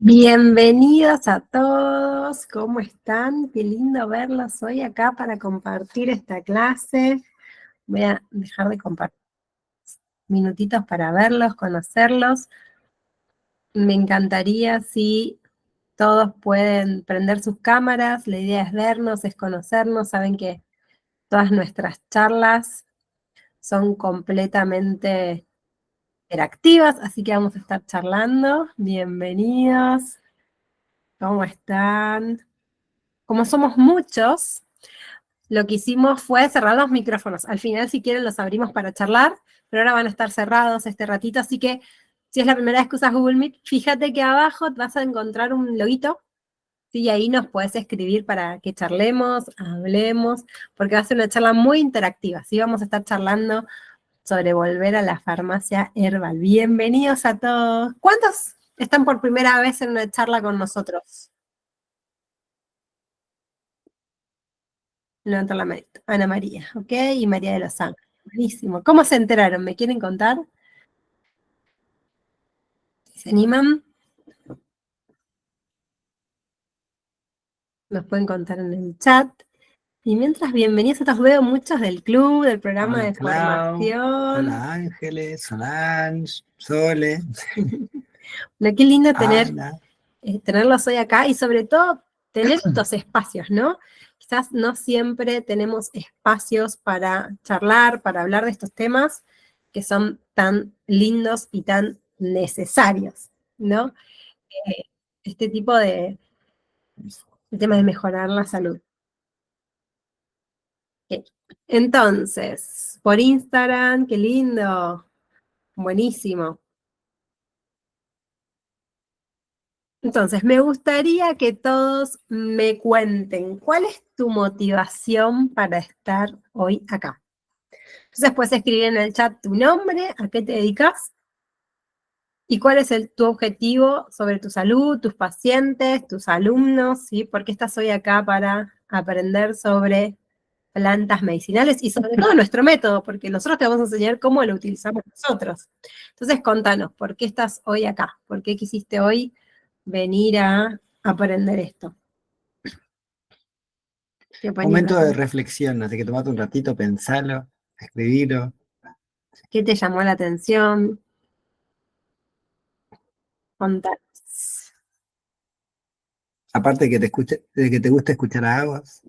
Bienvenidos a todos, ¿cómo están? Qué lindo verlos hoy acá para compartir esta clase. Voy a dejar de compartir minutitos para verlos, conocerlos. Me encantaría si todos pueden prender sus cámaras, la idea es vernos, es conocernos, saben que todas nuestras charlas son completamente interactivas, así que vamos a estar charlando. Bienvenidos, ¿cómo están? Como somos muchos, lo que hicimos fue cerrar los micrófonos. Al final, si quieren, los abrimos para charlar, pero ahora van a estar cerrados este ratito, así que si es la primera vez que usas Google Meet, fíjate que abajo vas a encontrar un loguito, ¿sí? Y ahí nos puedes escribir para que charlemos, hablemos, porque va a ser una charla muy interactiva, ¿sí? Vamos a estar charlando sobre volver a la farmacia herbal. Bienvenidos a todos. ¿Cuántos están por primera vez en una charla con nosotros? Levanta la manito. Ana María, ¿ok? Y María de los Ángeles. Buenísimo. ¿Cómo se enteraron? ¿Me quieren contar? Si se animan, nos pueden contar en el chat. Y mientras, bienvenidos a todos. Veo muchos del club, del programa Hola de Clau, formación. hola Ángeles, Solange, Sole, Bueno, qué lindo Ana. tenerlos hoy acá y sobre todo tener estos espacios, ¿no? Quizás no siempre tenemos espacios para charlar, para hablar de estos temas que son tan lindos y tan necesarios, ¿no? Este tipo de temas de mejorar la salud. Ok. Entonces, por Instagram, qué lindo, buenísimo. Entonces, me gustaría que todos me cuenten, ¿cuál es tu motivación para estar hoy acá? Entonces, puedes escribir en el chat tu nombre, a qué te dedicas y cuál es tu objetivo sobre tu salud, tus pacientes, tus alumnos, ¿sí? ¿Por qué estás hoy acá para aprender sobre plantas medicinales y sobre todo nuestro método? Porque nosotros te vamos a enseñar cómo lo utilizamos nosotros. Entonces, contanos, ¿por qué estás hoy acá? ¿Por qué quisiste hoy venir a aprender esto? Momento de reflexión, así que tomate un ratito, pensalo, escribilo. ¿Qué te llamó la atención? Contanos. Aparte de que te escuche, de que te gusta escuchar a aguas.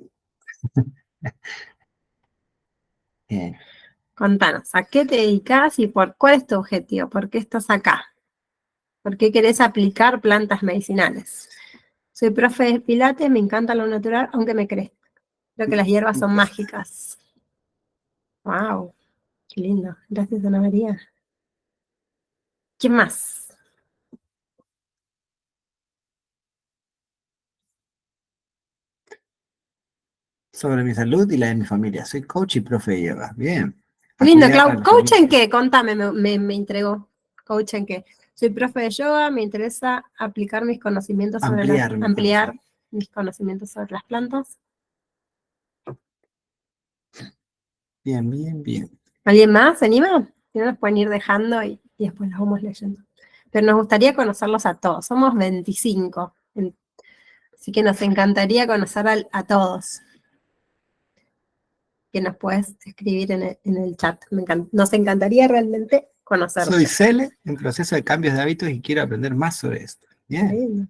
Bien. Contanos, ¿a qué te dedicas y cuál es tu objetivo? ¿Por qué estás acá? ¿Por qué querés aplicar plantas medicinales? Soy profe de Pilates, me encanta lo natural, aunque me crees. Creo que las hierbas son mágicas. ¡Wow! ¡Qué lindo! Gracias, Ana María. ¿Qué más? Sobre mi salud y la de mi familia. Soy coach y profe de yoga. Bien. Qué lindo, Cuidar a Clau. la ¿Coach en familia. qué? Contame, me entregó. ¿Coach en qué? Soy profe de yoga, me interesa aplicar mis conocimientos ampliar mis conocimientos sobre las plantas. Bien, bien, bien. ¿Alguien más se anima? Si no, nos pueden ir dejando y después los vamos leyendo. Pero nos gustaría conocerlos a todos. Somos 25. Así que nos encantaría conocer a todos. Que nos puedes escribir en el chat. Nos encantaría realmente conocerlos. Soy Cele, en proceso de cambios de hábitos y quiero aprender más sobre esto. Bien.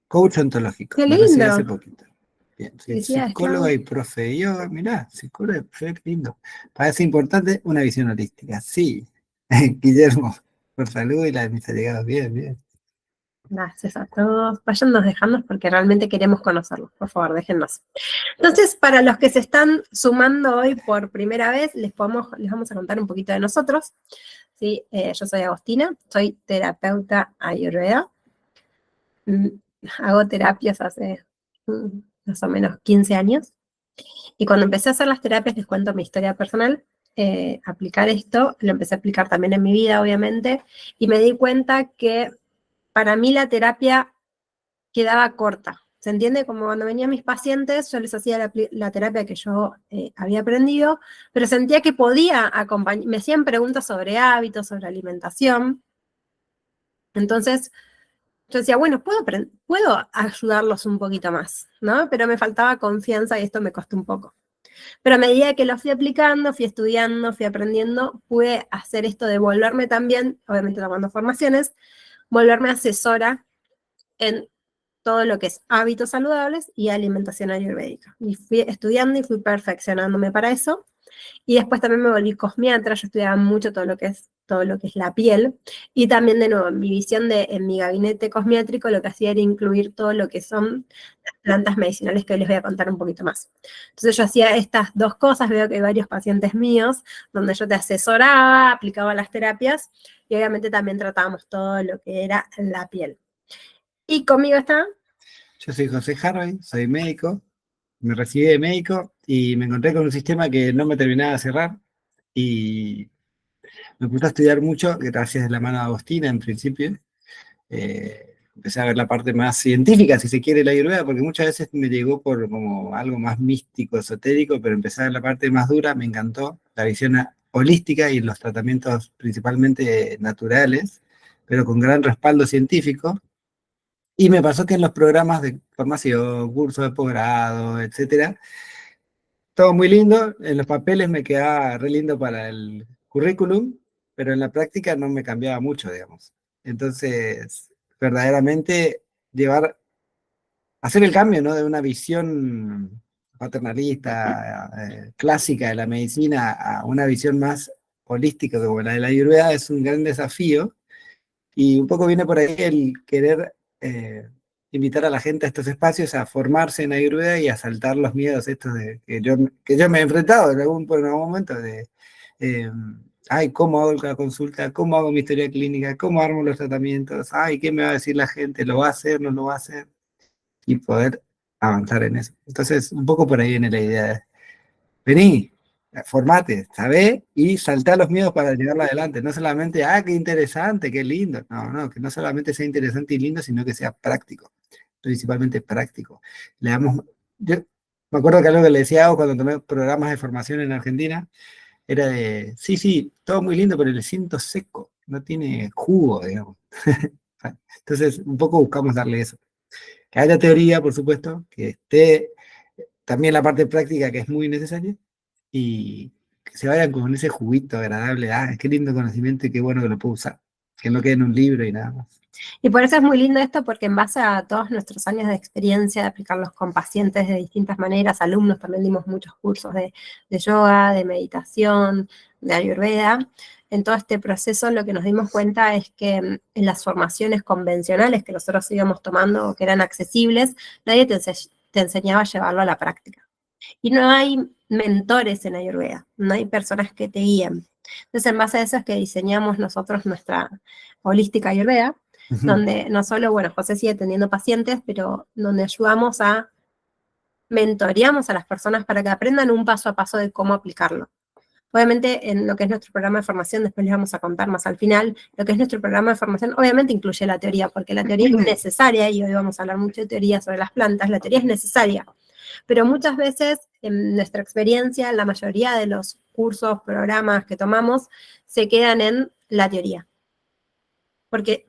Coach ontológico. Qué Me recibí hace lindo. poquito. Bien, soy Felicidades, psicóloga Clau. y profe de yoga. Mirá, psicóloga y profe, qué lindo. Parece importante una visión holística. Sí. Guillermo, por salud y la de mis allegados. Bien, bien. Gracias a todos. Váyannos dejando porque realmente queremos conocerlos. Por favor, déjennos. Entonces, para los que se están sumando hoy por primera vez, les vamos a contar un poquito de nosotros. ¿Sí? Yo soy Agostina, soy terapeuta ayurveda. Hago terapias hace más o menos 15 años. Y cuando empecé a hacer las terapias, les cuento mi historia personal, aplicar esto, lo empecé a aplicar también en mi vida, obviamente, y me di cuenta que para mí la terapia quedaba corta. ¿Se entiende? Como cuando venían mis pacientes, yo les hacía la terapia que yo había aprendido, pero sentía que podía acompañar, me hacían preguntas sobre hábitos, sobre alimentación, Entonces, yo decía, bueno, puedo ayudarlos un poquito más, ¿no? Pero me faltaba confianza y esto me costó un poco. Pero a medida que lo fui aplicando, fui estudiando, fui aprendiendo, pude hacer esto de volverme también, obviamente tomando formaciones, volverme asesora en todo lo que es hábitos saludables y alimentación ayurvédica. Y fui estudiando y fui perfeccionándome para eso. Y después también me volví cosmiatra, yo estudiaba mucho todo lo que es la piel. Y también, de nuevo, en mi visión en mi gabinete cosmiátrico, lo que hacía era incluir todo lo que son las plantas medicinales, que hoy les voy a contar un poquito más. Entonces yo hacía estas dos cosas, veo que hay varios pacientes míos, donde yo te asesoraba, aplicaba las terapias, y obviamente también tratábamos todo lo que era la piel. Y conmigo está... Yo soy José Harvey, soy médico, me recibí de médico y me encontré con un sistema que no me terminaba de cerrar y me puse a estudiar mucho, gracias a la mano de Agostina en principio. Empecé a ver la parte más científica, si se quiere, de la Ayurveda, porque muchas veces me llegó por como algo más místico, esotérico, pero empecé a ver la parte más dura, me encantó, la visión holística y los tratamientos principalmente naturales, pero con gran respaldo científico. Y me pasó que en los programas de formación, cursos de posgrado, etcétera, todo muy lindo, en los papeles me quedaba re lindo para el currículum, pero en la práctica no me cambiaba mucho, digamos. Entonces, verdaderamente llevar, hacer el cambio, ¿no? De una visión paternalista, clásica de la medicina a una visión más holística como la de la Ayurveda es un gran desafío. Y un poco viene por ahí el querer invitar a la gente a estos espacios a formarse en Ayurveda y a saltar los miedos estos que yo me he enfrentado en algún momento de, eh, ay, ¿cómo hago la consulta? ¿Cómo hago mi historia clínica? ¿Cómo armo los tratamientos? Ay, ¿qué me va a decir la gente? ¿Lo va a hacer? ¿No lo va a hacer? Y poder avanzar en eso. Entonces, un poco por ahí viene la idea. Vení, formate, sabé y saltá los miedos para llevarlo adelante. No solamente, qué interesante, qué lindo. No, no, que no solamente sea interesante y lindo, sino que sea práctico, principalmente práctico. Le damos, yo me acuerdo que algo que le decía a cuando tomé programas de formación en Argentina era de, sí, sí, todo muy lindo, pero le siento seco, no tiene jugo, digamos. Entonces, un poco buscamos darle eso. Que haya teoría, por supuesto, que esté también la parte práctica que es muy necesaria y que se vayan con ese juguito agradable, qué lindo conocimiento y qué bueno que lo puedo usar, que no quede en un libro y nada más. Y por eso es muy lindo esto, porque en base a todos nuestros años de experiencia de aplicarlos con pacientes de distintas maneras, alumnos también dimos muchos cursos de yoga, de meditación, de ayurveda. En todo este proceso lo que nos dimos cuenta es que en las formaciones convencionales que nosotros íbamos tomando, que eran accesibles, nadie te enseñaba a llevarlo a la práctica. Y no hay mentores en ayurveda, no hay personas que te guíen. Entonces, en base a eso es que diseñamos nosotros nuestra holística ayurveda, donde no solo, bueno, José sigue teniendo pacientes, pero donde mentoreamos a las personas para que aprendan un paso a paso de cómo aplicarlo. Obviamente, en lo que es nuestro programa de formación, después les vamos a contar más al final, lo que es nuestro programa de formación, obviamente incluye la teoría, porque la teoría es necesaria, y hoy vamos a hablar mucho de teoría sobre las plantas, la teoría es necesaria, pero muchas veces, en nuestra experiencia, la mayoría de los cursos, programas que tomamos, se quedan en la teoría, porque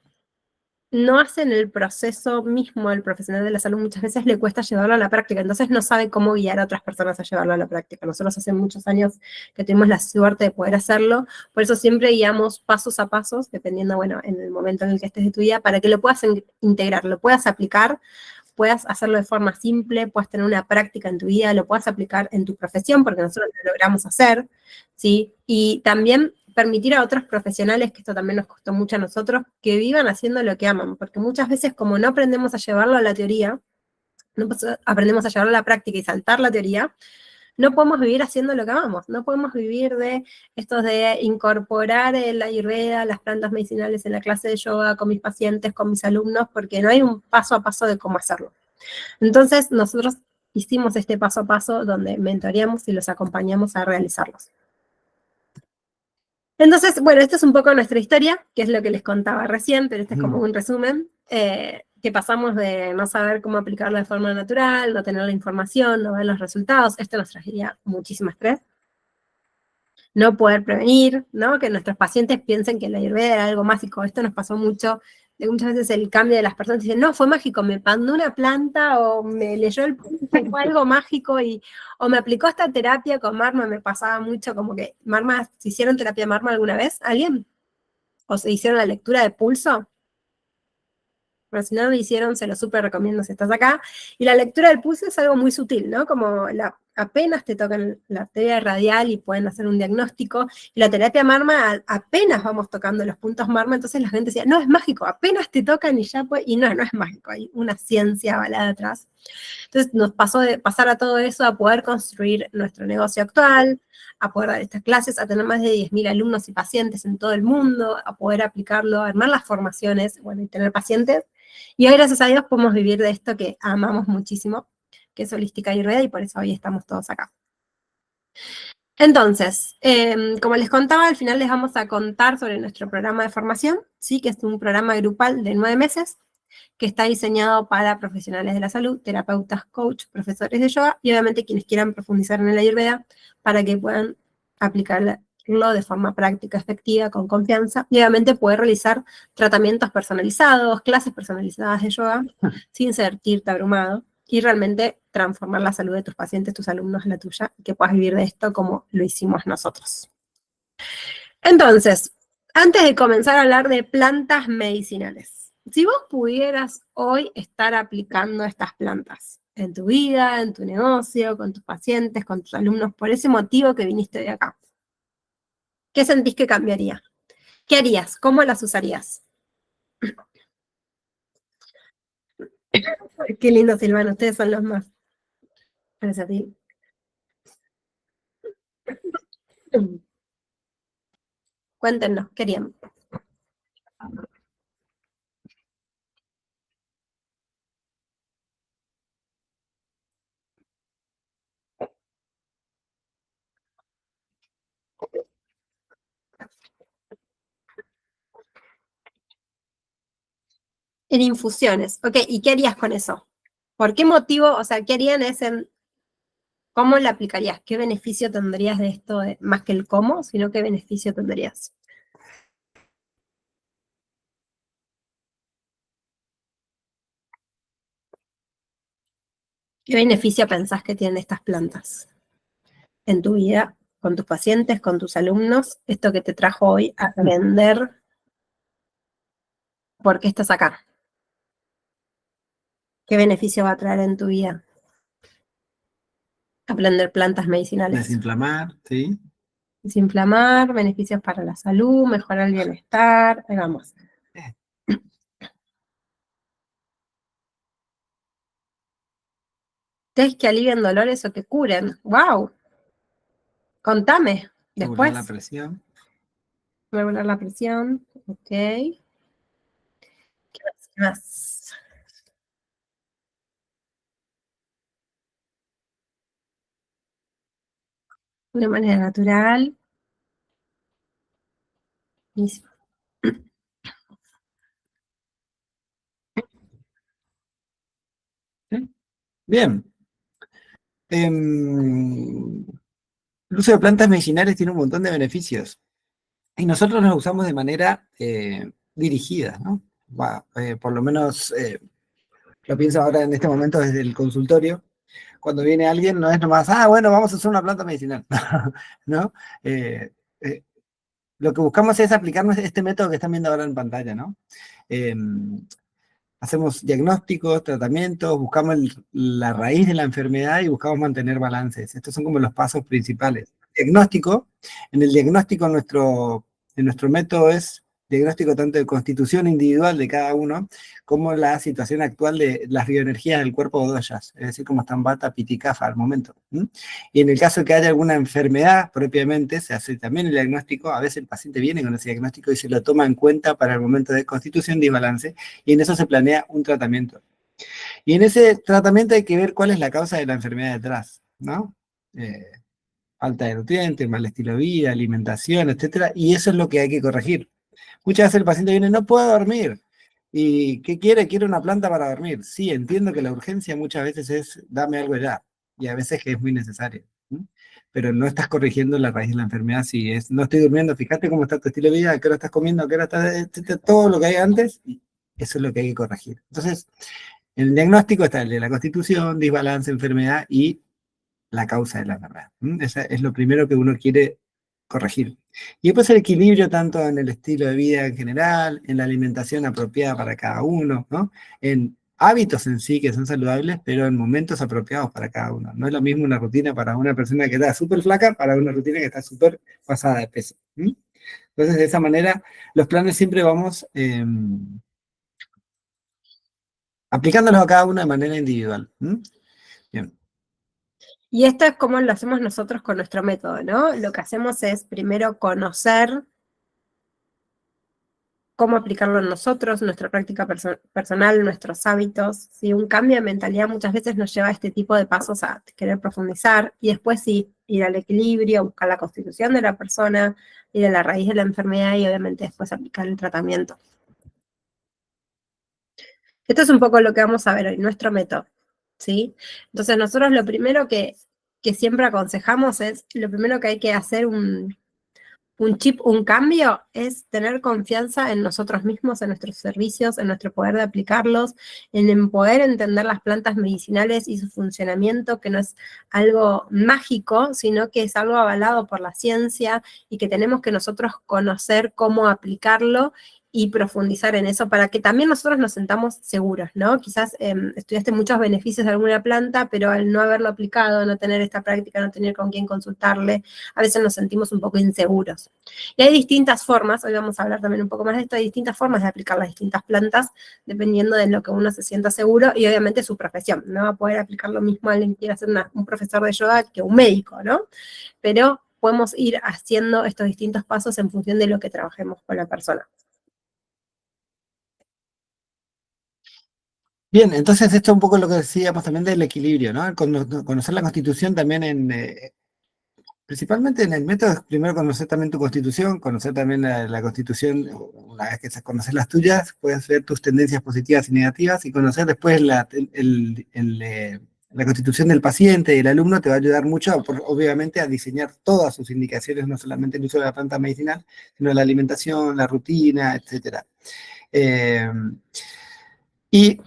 no hacen el proceso mismo al profesional de la salud, muchas veces le cuesta llevarlo a la práctica, entonces no sabe cómo guiar a otras personas a llevarlo a la práctica. Nosotros hace muchos años que tuvimos la suerte de poder hacerlo, por eso siempre guiamos pasos a pasos, dependiendo, bueno, en el momento en el que estés de tu vida, para que lo puedas integrar, lo puedas aplicar, puedas hacerlo de forma simple, puedas tener una práctica en tu vida, lo puedas aplicar en tu profesión, porque nosotros lo logramos hacer, ¿sí? Y también permitir a otros profesionales, que esto también nos costó mucho a nosotros, que vivan haciendo lo que aman, porque muchas veces como no aprendemos a llevarlo a la teoría, no aprendemos a llevarlo a la práctica y saltar la teoría, no podemos vivir haciendo lo que amamos, no podemos vivir de estos de incorporar la ayurveda, las plantas medicinales en la clase de yoga con mis pacientes, con mis alumnos, porque no hay un paso a paso de cómo hacerlo. Entonces, nosotros hicimos este paso a paso donde mentoreamos y los acompañamos a realizarlos. Entonces, bueno, esta es un poco nuestra historia, que es lo que les contaba recién, pero este es como un resumen, que pasamos de no saber cómo aplicarlo de forma natural, no tener la información, no ver los resultados, esto nos traería muchísimo estrés. No poder prevenir, ¿no? Que nuestros pacientes piensen que la ayurveda era algo mágico. Esto nos pasó mucho de muchas veces el cambio de las personas, dicen, no, fue mágico, me mandó una planta o me leyó el pulso, fue algo mágico o me aplicó esta terapia con Marma, me pasaba mucho como que Marma, ¿se hicieron terapia Marma alguna vez? ¿Alguien? ¿O se hicieron la lectura de pulso? Pero si no lo hicieron, se lo súper recomiendo si estás acá. Y la lectura del pulso es algo muy sutil, ¿no? Como apenas te tocan la arteria radial y pueden hacer un diagnóstico. Y la terapia Marma, apenas vamos tocando los puntos Marma, entonces la gente decía, no, es mágico, apenas te tocan y ya puede. Y no, no es mágico, hay una ciencia avalada atrás. Entonces nos pasó de pasar a todo eso a poder construir nuestro negocio actual, a poder dar estas clases, a tener más de 10.000 alumnos y pacientes en todo el mundo, a poder aplicarlo, a armar las formaciones, bueno, y tener pacientes. Y hoy, gracias a Dios, podemos vivir de esto que amamos muchísimo, que es Holística Ayurveda, y por eso hoy estamos todos acá. Entonces, como les contaba, al final les vamos a contar sobre nuestro programa de formación, ¿sí? Que es un programa grupal de 9 meses, que está diseñado para profesionales de la salud, terapeutas, coach, profesores de yoga, y obviamente quienes quieran profundizar en el Ayurveda, para que puedan aplicarlo de forma práctica, efectiva, con confianza, y obviamente poder realizar tratamientos personalizados, clases personalizadas de yoga, sin sentirte abrumado, y realmente transformar la salud de tus pacientes, tus alumnos, la tuya, y que puedas vivir de esto como lo hicimos nosotros. Entonces, antes de comenzar a hablar de plantas medicinales, si vos pudieras hoy estar aplicando estas plantas en tu vida, en tu negocio, con tus pacientes, con tus alumnos, por ese motivo que viniste de acá, ¿qué sentís que cambiaría? ¿Qué harías? ¿Cómo las usarías? Qué lindo, Silvana, ustedes son los más. Gracias a ti. Cuéntenos, ¿qué harían? En infusiones, ok, ¿y qué harías con eso? ¿Por qué motivo? O sea, ¿qué harían cómo la aplicarías? ¿Qué beneficio tendrías de esto, más que el cómo, sino qué beneficio tendrías? ¿Qué beneficio pensás que tienen estas plantas en tu vida, con tus pacientes, con tus alumnos? Esto que te trajo hoy a aprender por qué estás acá. ¿Qué beneficio va a traer en tu vida aprender plantas medicinales? Desinflamar, ¿sí? Desinflamar, beneficios para la salud, mejorar el bienestar. Ahí vamos. Test que alivien dolores o que curen. ¡Wow! Contame. Regular la Después, presión. regular la presión. Ok. ¿Qué más? De manera natural. Buenísimo. ¿Sí? Bien. El uso de plantas medicinales tiene un montón de beneficios. Y nosotros los usamos de manera dirigida, ¿no? Por lo menos lo pienso ahora en este momento desde el consultorio. Cuando viene alguien, no es nomás, bueno, vamos a usar una planta medicinal, ¿no? Eh, eh, lo que buscamos es aplicarnos este método que están viendo ahora en pantalla, ¿no? Eh, Hacemos diagnósticos, tratamientos, buscamos la raíz de la enfermedad y buscamos mantener balances. Estos son como los pasos principales. Diagnóstico, en el diagnóstico nuestro método es diagnóstico tanto de constitución individual de cada uno, como la situación actual de las bioenergías del cuerpo o doyas, es decir, cómo están Vata, Pitta y Kapha al momento. Y en el caso de que haya alguna enfermedad propiamente, se hace también el diagnóstico, a veces el paciente viene con ese diagnóstico y se lo toma en cuenta para el momento de constitución de balance, y en eso se planea un tratamiento. Y en ese tratamiento hay que ver cuál es la causa de la enfermedad detrás, ¿no? Falta de nutrientes, mal estilo de vida, alimentación, etcétera, y eso es lo que hay que corregir. Muchas veces el paciente viene, no puedo dormir. ¿Y qué quiere? Quiere una planta para dormir. Sí, entiendo que la urgencia muchas veces es, dame algo ya, y a veces que es muy necesario. ¿Sí? Pero no estás corrigiendo la raíz de la enfermedad. Si es, no estoy durmiendo, fíjate cómo está tu estilo de vida, a qué hora estás comiendo, a qué hora estás, todo lo que hay antes, Eso es lo que hay que corregir. Entonces, en el diagnóstico está el de la constitución, desbalance, enfermedad y la causa de la enfermedad. Esa es lo primero que uno quiere corregir. Y después el equilibrio tanto en el estilo de vida en general, en la alimentación apropiada para cada uno, ¿no? En hábitos en sí que son saludables, pero en momentos apropiados para cada uno. No es lo mismo una rutina para una persona que está súper flaca para una rutina que está súper pasada de peso. Entonces, de esa manera, los planes siempre vamos aplicándolos a cada uno de manera individual. Bien. Y esto es como lo hacemos nosotros con nuestro método, ¿no? Lo que hacemos es primero conocer cómo aplicarlo en nosotros, nuestra práctica personal, nuestros hábitos. ¿Sí? Un cambio de mentalidad muchas veces nos lleva a este tipo de pasos a querer profundizar y después sí, ir al equilibrio, buscar la constitución de la persona, ir a la raíz de la enfermedad y obviamente después aplicar el tratamiento. Esto es un poco lo que vamos a ver hoy, nuestro método. ¿Sí? Entonces nosotros lo primero que siempre aconsejamos es, lo primero que hay que hacer un cambio es tener confianza en nosotros mismos, en nuestros servicios, en nuestro poder de aplicarlos, en poder entender las plantas medicinales y su funcionamiento, que no es algo mágico, sino que es algo avalado por la ciencia y que tenemos que nosotros conocer cómo aplicarlo y profundizar en eso para que también nosotros nos sentamos seguros, ¿no? Quizás estudiaste muchos beneficios de alguna planta, pero al no haberlo aplicado, no tener esta práctica, no tener con quién consultarle, a veces nos sentimos un poco inseguros. Y hay distintas formas, hoy vamos a hablar también un poco más de esto, hay distintas formas de aplicar las distintas plantas, dependiendo de lo que uno se sienta seguro y obviamente su profesión. No va a poder aplicar lo mismo alguien que quiera ser un profesor de yoga que un médico, ¿no? Pero podemos ir haciendo estos distintos pasos en función de lo que trabajemos con la persona. Bien, entonces esto es un poco lo que decíamos también del equilibrio, ¿no? Conocer la Constitución también principalmente en el método es primero conocer también tu Constitución, conocer también la Constitución, una vez que conoces las tuyas, puedes ver tus tendencias positivas y negativas y conocer después la Constitución del paciente y el alumno te va a ayudar mucho, obviamente, a diseñar todas sus indicaciones, no solamente el uso de la planta medicinal, sino la alimentación, la rutina, etcétera. Y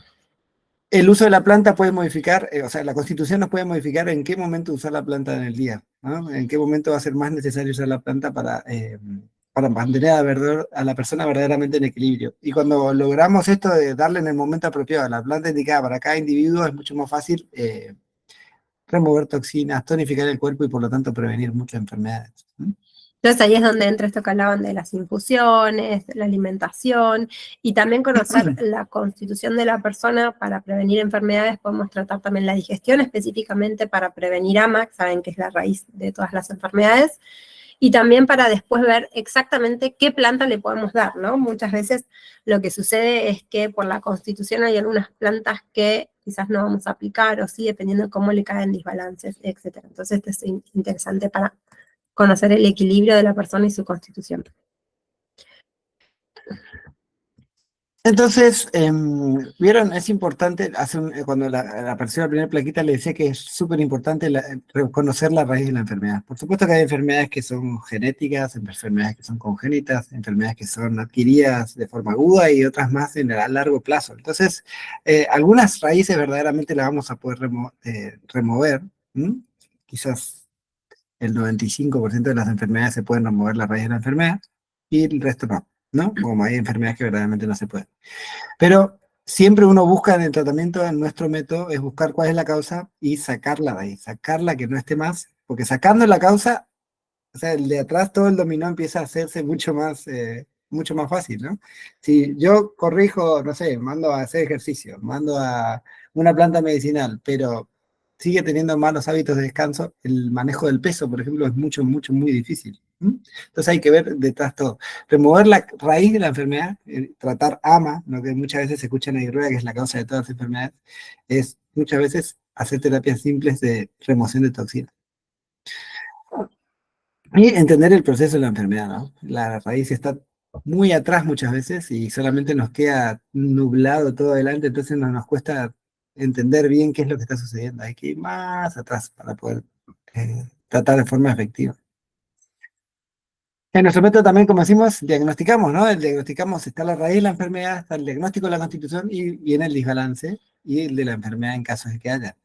el uso de la planta puede modificar, o sea, la constitución nos puede modificar en qué momento usar la planta en el día, ¿no? En qué momento va a ser más necesario usar la planta para mantener a la persona verdaderamente en equilibrio. Y cuando logramos esto de darle en el momento apropiado a la planta indicada para cada individuo, es mucho más fácil remover toxinas, tonificar el cuerpo y por lo tanto prevenir muchas enfermedades. Entonces ahí es donde entra esto que hablaban de las infusiones, la alimentación y también conocer la constitución de la persona para prevenir enfermedades. Podemos tratar también la digestión específicamente para prevenir AMA, que saben que es la raíz de todas las enfermedades, y también para después ver exactamente qué planta le podemos dar, ¿no? Muchas veces lo que sucede es que por la constitución hay algunas plantas que quizás no vamos a aplicar o sí, dependiendo de cómo le caen desbalances, etc. Entonces esto es interesante para conocer el equilibrio de la persona y su constitución. Entonces, vieron, es importante, cuando apareció la primera plaquita le decía que es súper importante reconocer la raíz de la enfermedad. Por supuesto que hay enfermedades que son genéticas, enfermedades que son congénitas, enfermedades que son adquiridas de forma aguda y otras más a largo plazo. Entonces, algunas raíces verdaderamente las vamos a poder remover. Quizás el 95% de las enfermedades se pueden remover la raíz de la enfermedad y el resto no, ¿no? Como hay enfermedades que verdaderamente no se pueden. Pero siempre uno busca en el tratamiento, en nuestro método, es buscar cuál es la causa y sacarla de ahí, sacarla que no esté más, porque sacando la causa, o sea, el de atrás todo el dominó empieza a hacerse mucho más fácil, ¿no? Si yo corrijo, no sé, mando a hacer ejercicio, mando a una planta medicinal, pero sigue teniendo malos hábitos de descanso, el manejo del peso, por ejemplo, es muy difícil. Entonces hay que ver detrás todo. Remover la raíz de la enfermedad, tratar AMA, lo que muchas veces se escucha en Ayurveda, que es la causa de todas las enfermedades, es muchas veces hacer terapias simples de remoción de toxinas. Y entender el proceso de la enfermedad, ¿no? La raíz está muy atrás muchas veces y solamente nos queda nublado todo adelante, entonces nos cuesta entender bien qué es lo que está sucediendo. Hay que ir más atrás para poder tratar de forma efectiva. En nuestro método también, como decimos, diagnosticamos, ¿no? El diagnosticamos, está la raíz de la enfermedad, está el diagnóstico de la constitución y viene el desbalance y el de la enfermedad en caso de que haya.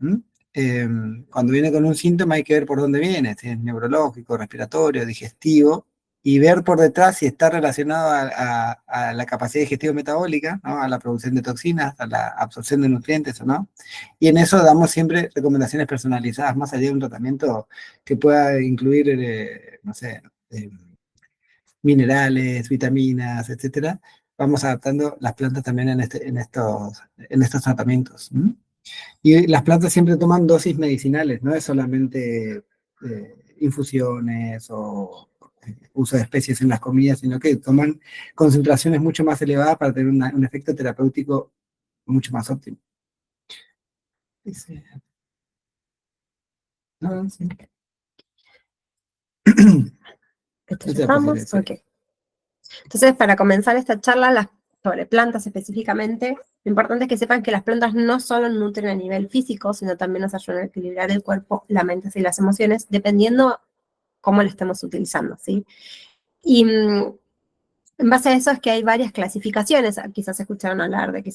Eh, Cuando viene con un síntoma hay que ver por dónde viene, si es neurológico, respiratorio, digestivo, y ver por detrás si está relacionado a la capacidad digestiva metabólica, ¿no? A la producción de toxinas, a la absorción de nutrientes o no. Y en eso damos siempre recomendaciones personalizadas, más allá de un tratamiento que pueda incluir, no sé, minerales, vitaminas, etcétera, vamos adaptando las plantas también en estos tratamientos. Y las plantas siempre toman dosis medicinales, no es solamente infusiones o uso de especies en las comidas, sino que toman concentraciones mucho más elevadas para tener un efecto terapéutico mucho más óptimo. Dice, no, sí. ¿Esto ya Esa es la posibilidad, estamos? sí. Ok. Entonces, para comenzar esta charla sobre plantas específicamente, lo importante es que sepan que las plantas no solo nutren a nivel físico, sino también nos ayudan a equilibrar el cuerpo, la mente y las emociones, dependiendo cómo lo estemos utilizando, ¿sí? Y en base a eso es que hay varias clasificaciones, quizás escucharon hablar de que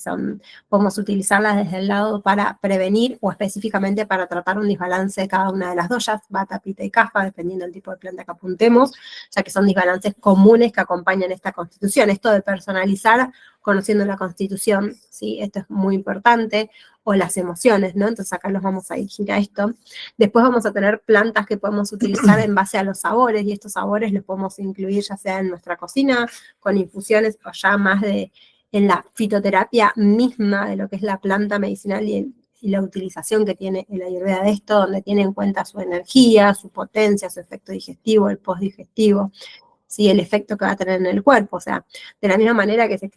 podemos utilizarlas desde el lado para prevenir o específicamente para tratar un desbalance de cada una de las doyas, Vata, Pitta y Kapha, dependiendo del tipo de planta que apuntemos, ya que son desbalances comunes que acompañan esta constitución. Esto de personalizar conociendo la constitución, ¿sí? Esto es muy importante, o las emociones, ¿no? Entonces acá los vamos a dirigir a esto. Después vamos a tener plantas que podemos utilizar en base a los sabores, y estos sabores los podemos incluir ya sea en nuestra cocina, con infusiones o ya más en la fitoterapia misma de lo que es la planta medicinal y la utilización que tiene el Ayurveda de esto, donde tiene en cuenta su energía, su potencia, su efecto digestivo, el postdigestivo, ¿sí? El efecto que va a tener en el cuerpo. O sea, de la misma manera que se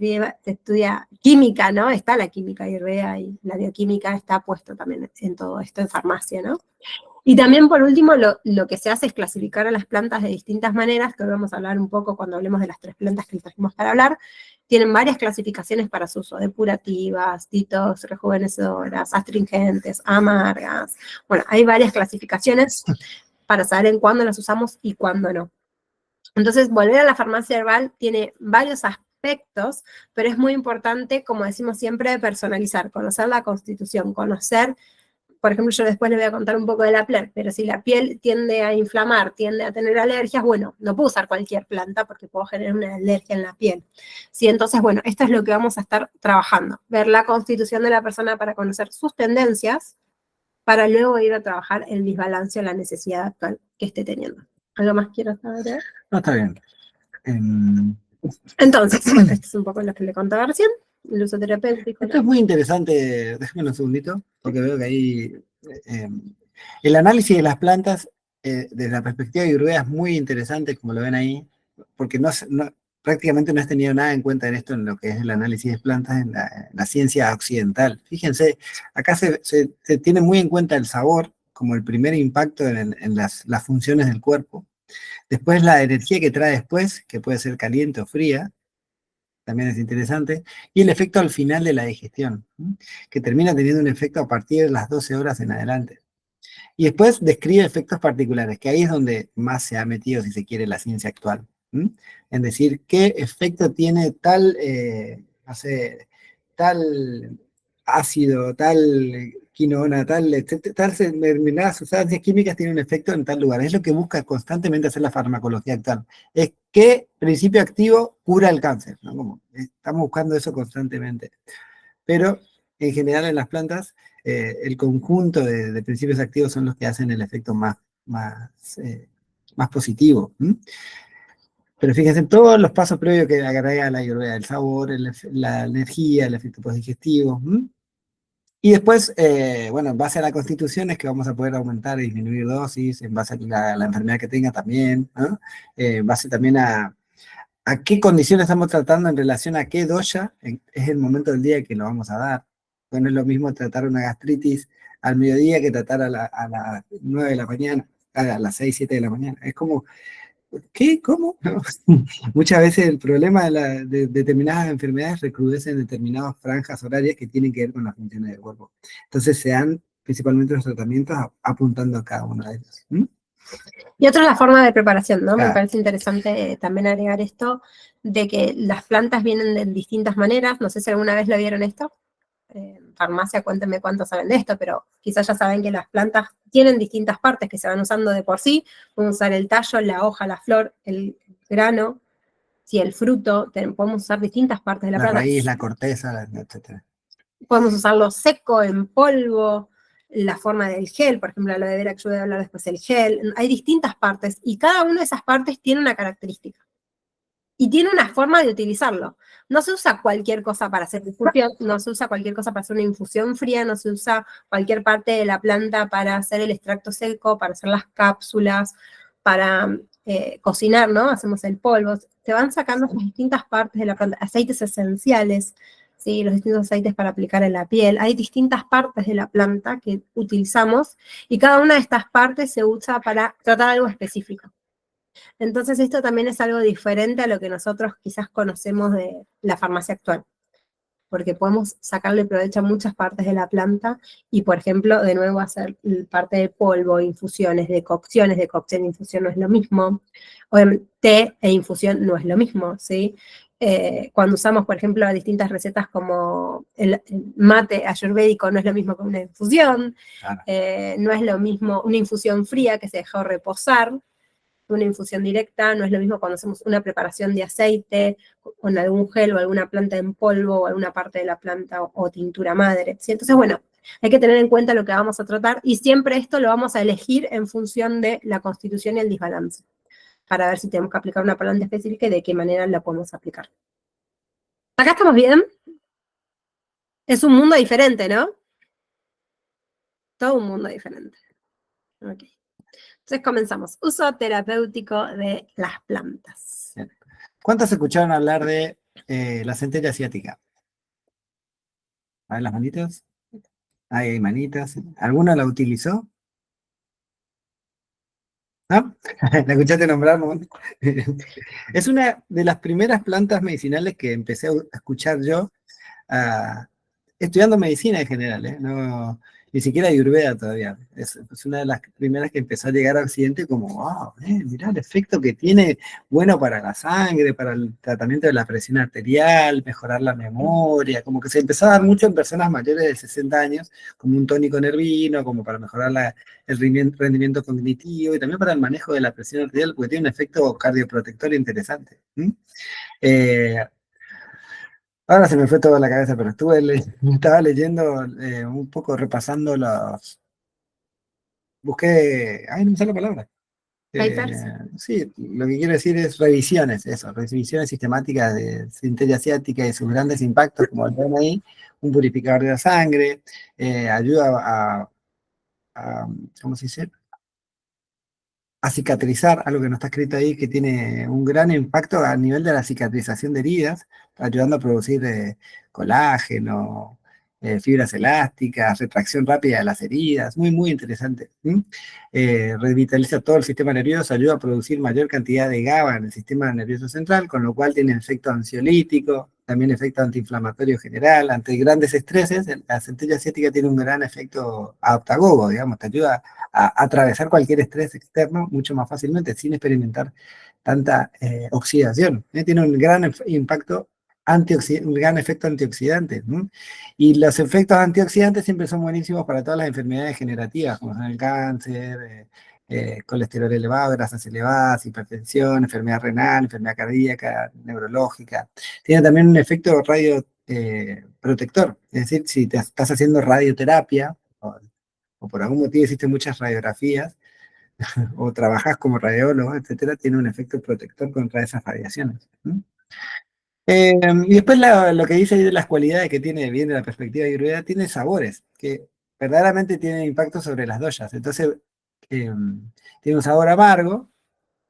estudia química, ¿no? Está la química Ayurveda y la bioquímica está puesto también en todo esto en farmacia, ¿no? Y también, por último, lo que se hace es clasificar a las plantas de distintas maneras, que hoy vamos a hablar un poco cuando hablemos de las 3 plantas que trajimos para hablar. Tienen varias clasificaciones para su uso: depurativas, detox, rejuvenecedoras, astringentes, amargas. Bueno, hay varias clasificaciones para saber en cuándo las usamos y cuándo no. Entonces, volver a la farmacia herbal tiene varios aspectos, pero es muy importante, como decimos siempre, personalizar, conocer la constitución, conocer. Por ejemplo, yo después les voy a contar un poco de la piel, pero si la piel tiende a inflamar, tiende a tener alergias, bueno, no puedo usar cualquier planta porque puedo generar una alergia en la piel. Sí, entonces, bueno, esto es lo que vamos a estar trabajando, ver la constitución de la persona para conocer sus tendencias, para luego ir a trabajar el desbalance o la necesidad actual que esté teniendo. ¿Algo más quiero saber? No, está bien. Entonces, bueno, esto es un poco lo que le contaba recién, el uso terapéutico. Esto es muy interesante, déjame un segundito, porque veo que ahí el análisis de las plantas desde la perspectiva de Ayurveda es muy interesante, como lo ven ahí, porque prácticamente no has tenido nada en cuenta en esto, en lo que es el análisis de plantas en la ciencia occidental. Fíjense, acá se tiene muy en cuenta el sabor como el primer impacto en las funciones del cuerpo. Después la energía que trae después, que puede ser caliente o fría, también es interesante, y el efecto al final de la digestión, que termina teniendo un efecto a partir de las 12 horas en adelante. Y después describe efectos particulares, que ahí es donde más se ha metido, si se quiere, la ciencia actual. En decir, qué efecto tiene tal, no sé, tal ácido, tal quinona, tal, tal determinadas sustancias químicas tienen un efecto en tal lugar. Es lo que busca constantemente hacer la farmacología actual. Es qué principio activo cura el cáncer, ¿no? Como, estamos buscando eso constantemente. Pero en general en las plantas, el conjunto de principios activos son los que hacen el efecto más positivo. Pero fíjense, todos los pasos previos que agrega la Ayurveda: el sabor, la energía, el efecto postdigestivo. Y después, bueno, en base a la constitución es que vamos a poder aumentar y disminuir dosis, en base a la enfermedad que tenga también, ¿no? En base también a qué condiciones estamos tratando en relación a qué dosha es el momento del día que lo vamos a dar. Bueno, es lo mismo tratar una gastritis al mediodía que tratar a las 9 de la mañana, a las 6 7 de la mañana. Es como, ¿qué? ¿Cómo? No. Muchas veces el problema de determinadas enfermedades recrudece en determinadas franjas horarias que tienen que ver con las funciones del cuerpo. Entonces se dan principalmente los tratamientos apuntando a cada uno de ellos. Y otra es la forma de preparación, ¿no? Me Claro. parece interesante también agregar esto, de que las plantas vienen de distintas maneras. No sé si alguna vez lo vieron esto. En farmacia, cuéntenme cuánto saben de esto, pero quizás ya saben que las plantas tienen distintas partes que se van usando de por sí. Podemos usar el tallo, la hoja, la flor, el grano, si el fruto, podemos usar distintas partes de la La planta. raíz, la corteza, etc. Podemos usarlo seco, en polvo, la forma del gel, por ejemplo, la aloe vera que yo voy a hablar después del gel. Hay distintas partes y cada una de esas partes tiene una característica y tiene una forma de utilizarlo. No se usa cualquier cosa para hacer infusión, no se usa cualquier cosa para hacer una infusión fría, no se usa cualquier parte de la planta para hacer el extracto seco, para hacer las cápsulas, para cocinar, ¿no? Hacemos el polvo. Se van sacando las distintas partes de la planta, aceites esenciales, ¿sí? Los distintos aceites para aplicar en la piel. Hay distintas partes de la planta que utilizamos y cada una de estas partes se usa para tratar algo específico. Entonces esto también es algo diferente a lo que nosotros quizás conocemos de la farmacia actual, porque podemos sacarle provecho a muchas partes de la planta y, por ejemplo, de nuevo hacer parte de polvo, infusiones, de cocción e infusión no es lo mismo, obviamente té e infusión no es lo mismo, ¿sí? Cuando usamos, por ejemplo, distintas recetas como el mate ayurvédico no es lo mismo que una infusión, Claro. no es lo mismo una infusión fría que se dejó reposar, una infusión directa, no es lo mismo cuando hacemos una preparación de aceite con algún gel o alguna planta en polvo o alguna parte de la planta o tintura madre. ¿Sí? Entonces, bueno, hay que tener en cuenta lo que vamos a tratar y siempre esto lo vamos a elegir en función de la constitución y el desbalance, para ver si tenemos que aplicar una planta específica y de qué manera la podemos aplicar. ¿Acá estamos bien? Es un mundo diferente, ¿no? Todo un mundo diferente. Ok. Entonces comenzamos. Uso terapéutico de las plantas. Bien. ¿Cuántos escucharon hablar de la centella asiática? A ver las manitas. Ahí hay manitas. ¿Alguna la utilizó? ¿No? ¿La escuchaste nombrar, no? Es una de las primeras plantas medicinales que empecé a escuchar yo ah, estudiando medicina en general, ¿eh? No, ni siquiera Ayurveda todavía. Es una de las primeras que empezó a llegar a Occidente como, wow, mirá el efecto que tiene, bueno para la sangre, para el tratamiento de la presión arterial, mejorar la memoria, como que se empezó a dar mucho en personas mayores de 60 años, como un tónico nervino, como para mejorar el rendimiento cognitivo y también para el manejo de la presión arterial, porque tiene un efecto cardioprotector interesante. Eh, Ahora se me fue toda la cabeza, pero estaba leyendo un poco, repasando busqué, ay, no me sale la palabra. Papers. Sí, lo que quiero decir es revisiones, eso, revisiones sistemáticas de centella asiática y sus grandes impactos, como el ven ahí, un purificador de la sangre, ayuda ¿cómo se dice? A cicatrizar, algo que no está escrito ahí, que tiene un gran impacto a nivel de la cicatrización de heridas, ayudando a producir colágeno, fibras elásticas, retracción rápida de las heridas, muy, muy interesante. Revitaliza todo el sistema nervioso, ayuda a producir mayor cantidad de GABA en el sistema nervioso central, con lo cual tiene efecto ansiolítico, también efecto antiinflamatorio general, ante grandes estreses. La centella asiática tiene un gran efecto adaptagogo, digamos, te ayuda a atravesar cualquier estrés externo mucho más fácilmente sin experimentar tanta oxidación. Tiene un gran impacto, un gran efecto antioxidante. Y los efectos antioxidantes siempre son buenísimos para todas las enfermedades degenerativas, como son el cáncer, colesterol elevado, grasas elevadas, hipertensión, enfermedad renal, enfermedad cardíaca, neurológica. Tiene también un efecto radio protector, es decir, si te estás haciendo radioterapia, o por algún motivo hiciste muchas radiografías, o trabajas como radiólogo, etcétera, tiene un efecto protector contra esas radiaciones. Y después lo que dice ahí de las cualidades que tiene, bien de la perspectiva de Ayurveda, tiene sabores, que verdaderamente tienen impacto sobre las doshas. Entonces, eh, tiene un sabor amargo,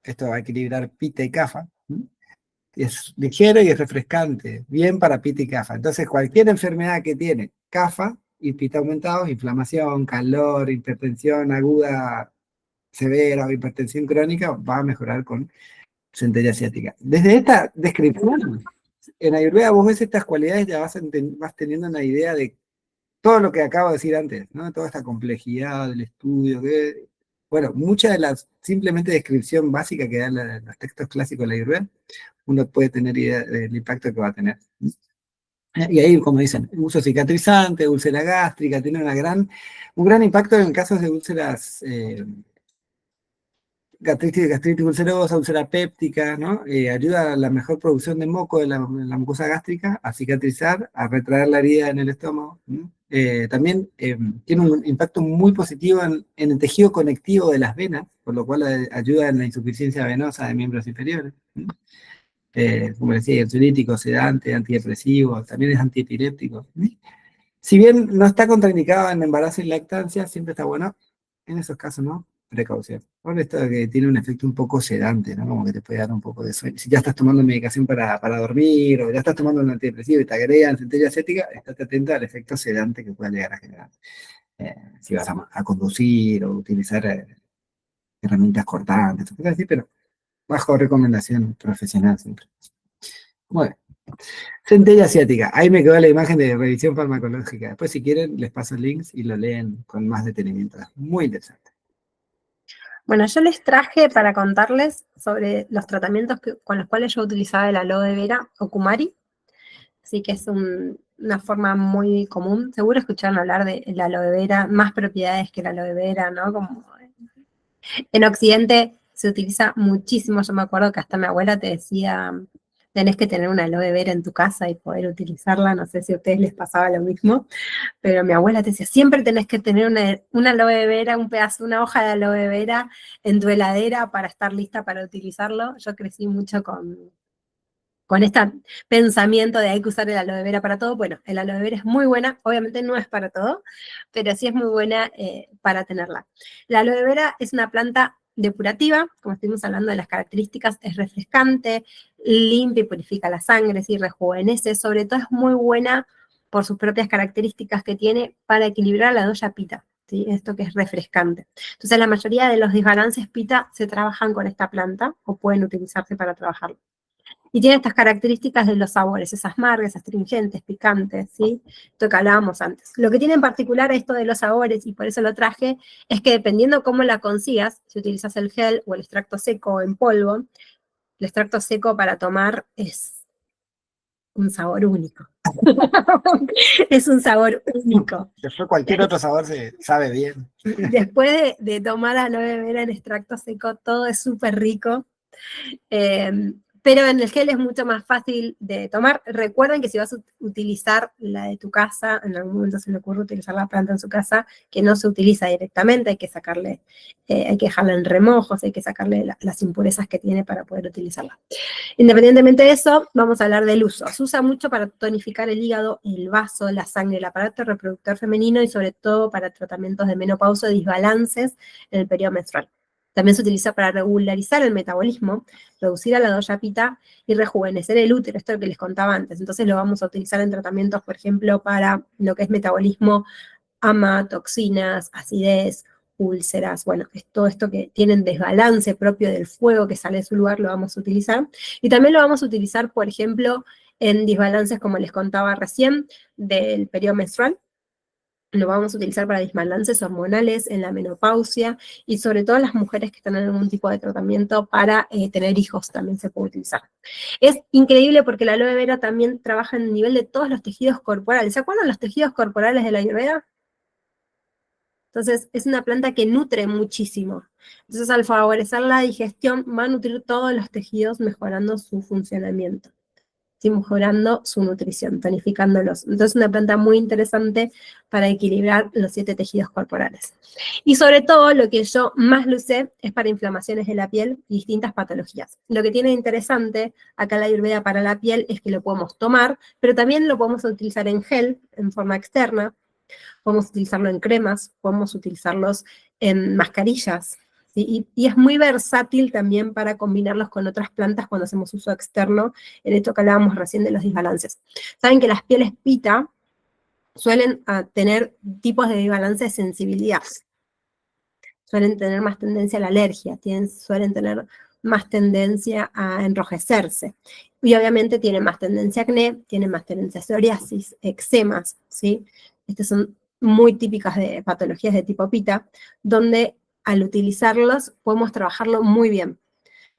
esto va a equilibrar pita y kapha, es ligero y es refrescante, bien para pita y kapha. Entonces, cualquier enfermedad que tiene kapha y pita aumentados, inflamación, calor, hipertensión aguda severa o hipertensión crónica, va a mejorar con centella asiática. Desde esta descripción, en Ayurveda vos ves estas cualidades, ya vas teniendo una idea de todo lo que acabo de decir antes, ¿no? Toda esta complejidad del estudio, que, y todo lo que bueno, mucha de la simplemente descripción básica que dan los textos clásicos de la Ayurveda, uno puede tener idea del impacto que va a tener. Y ahí, como dicen, uso cicatrizante, úlcera gástrica, tiene un gran impacto en casos de úlceras, gastritis ulcerosa, úlcera péptica, ¿no? Ayuda a la mejor producción de moco de la mucosa gástrica, a cicatrizar, a retraer la herida en el estómago, ¿no? También tiene un impacto muy positivo en el tejido conectivo de las venas, por lo cual ayuda en la insuficiencia venosa de miembros inferiores, ¿no? Como decía, ansiolítico, sedante, antidepresivo, también es antiepiléptico, ¿no? Si bien no está contraindicado en embarazo y lactancia, siempre está bueno, en esos casos, ¿no? Precaución. Por esto de que tiene un efecto un poco sedante, ¿no? Como que te puede dar un poco de sueño. Si ya estás tomando medicación para dormir o ya estás tomando un antidepresivo y te agregan centella acética, estate atenta al efecto sedante que pueda llegar a generar. Si vas a conducir o utilizar herramientas cortantes, cosas así, pero bajo recomendación profesional siempre. Bueno. Centella asiática. Ahí me quedó la imagen de revisión farmacológica. Después, si quieren, les paso links y lo leen con más detenimiento. Es muy interesante. Bueno, yo les traje para contarles sobre los tratamientos con los cuales yo utilizaba el aloe vera o kumari. Así que es una forma muy común. Seguro escucharon hablar de la aloe vera, más propiedades que la aloe vera, ¿no? Como en Occidente se utiliza muchísimo. Yo me acuerdo que hasta mi abuela te decía, tenés que tener una aloe vera en tu casa y poder utilizarla. No sé si a ustedes les pasaba lo mismo, pero mi abuela te decía, siempre tenés que tener una aloe vera, un pedazo, una hoja de aloe vera en tu heladera para estar lista para utilizarlo. Yo crecí mucho con este pensamiento de hay que usar el aloe vera para todo. Bueno, el aloe vera es muy buena, obviamente no es para todo, pero sí es muy buena para tenerla. La aloe vera es una planta depurativa, como estuvimos hablando de las características, es refrescante, limpia y purifica la sangre, sí, rejuvenece, sobre todo es muy buena por sus propias características que tiene para equilibrar la doya pita, ¿sí? Esto que es refrescante. Entonces la mayoría de los desbalances pita se trabajan con esta planta o pueden utilizarse para trabajarlo. Y tiene estas características de los sabores, esas amargas, astringentes, picantes, ¿sí? Esto que hablábamos antes. Lo que tiene en particular esto de los sabores, y por eso lo traje, es que dependiendo cómo la consigas, si utilizas el gel o el extracto seco o en polvo, el extracto seco para tomar es un sabor único. Es un sabor único. Después cualquier otro sabor se sabe bien. Después de tomar aloe vera en extracto seco, todo es súper rico. Pero en el gel es mucho más fácil de tomar. Recuerden que si vas a utilizar la de tu casa, en algún momento se le ocurre utilizar la planta en su casa, que no se utiliza directamente, hay que sacarle, hay que dejarla en remojos, hay que sacarle las impurezas que tiene para poder utilizarla. Independientemente de eso, vamos a hablar del uso. Se usa mucho para tonificar el hígado, el vaso, la sangre, el aparato reproductor femenino y sobre todo para tratamientos de menopausia y desbalances en el periodo menstrual. También se utiliza para regularizar el metabolismo, reducir a la doya pita y rejuvenecer el útero, esto es lo que les contaba antes. Entonces lo vamos a utilizar en tratamientos, por ejemplo, para lo que es metabolismo, ama, toxinas, acidez, úlceras, bueno, es todo esto que tienen desbalance propio del fuego que sale de su lugar, lo vamos a utilizar. Y también lo vamos a utilizar, por ejemplo, en desbalances, como les contaba recién, del periodo menstrual. Lo vamos a utilizar para desbalances hormonales en la menopausia y sobre todo las mujeres que están en algún tipo de tratamiento para tener hijos también se puede utilizar. Es increíble porque la aloe vera también trabaja en el nivel de todos los tejidos corporales. ¿Se acuerdan los tejidos corporales de la Ayurveda? Entonces, es una planta que nutre muchísimo. Entonces, al favorecer la digestión, va a nutrir todos los tejidos, mejorando su funcionamiento, ¿sí? Mejorando su nutrición, tonificándolos. Entonces, es una planta muy interesante para equilibrar los 7 tejidos corporales. Y sobre todo, lo que yo más lo usé es para inflamaciones de la piel y distintas patologías. Lo que tiene de interesante acá la Ayurveda para la piel es que lo podemos tomar, pero también lo podemos utilizar en gel, en forma externa, podemos utilizarlo en cremas, podemos utilizarlos en mascarillas, ¿sí? Y es muy versátil también para combinarlos con otras plantas cuando hacemos uso externo, en esto que hablábamos recién de los desbalances. Saben que las pieles pita suelen tener tipos de desbalance de sensibilidad, suelen tener más tendencia a la alergia, suelen tener más tendencia a enrojecerse. Y obviamente tienen más tendencia a acné, tienen más tendencia a psoriasis, eczemas, ¿sí? Estas son muy típicas de patologías de tipo pita, donde al utilizarlos podemos trabajarlo muy bien.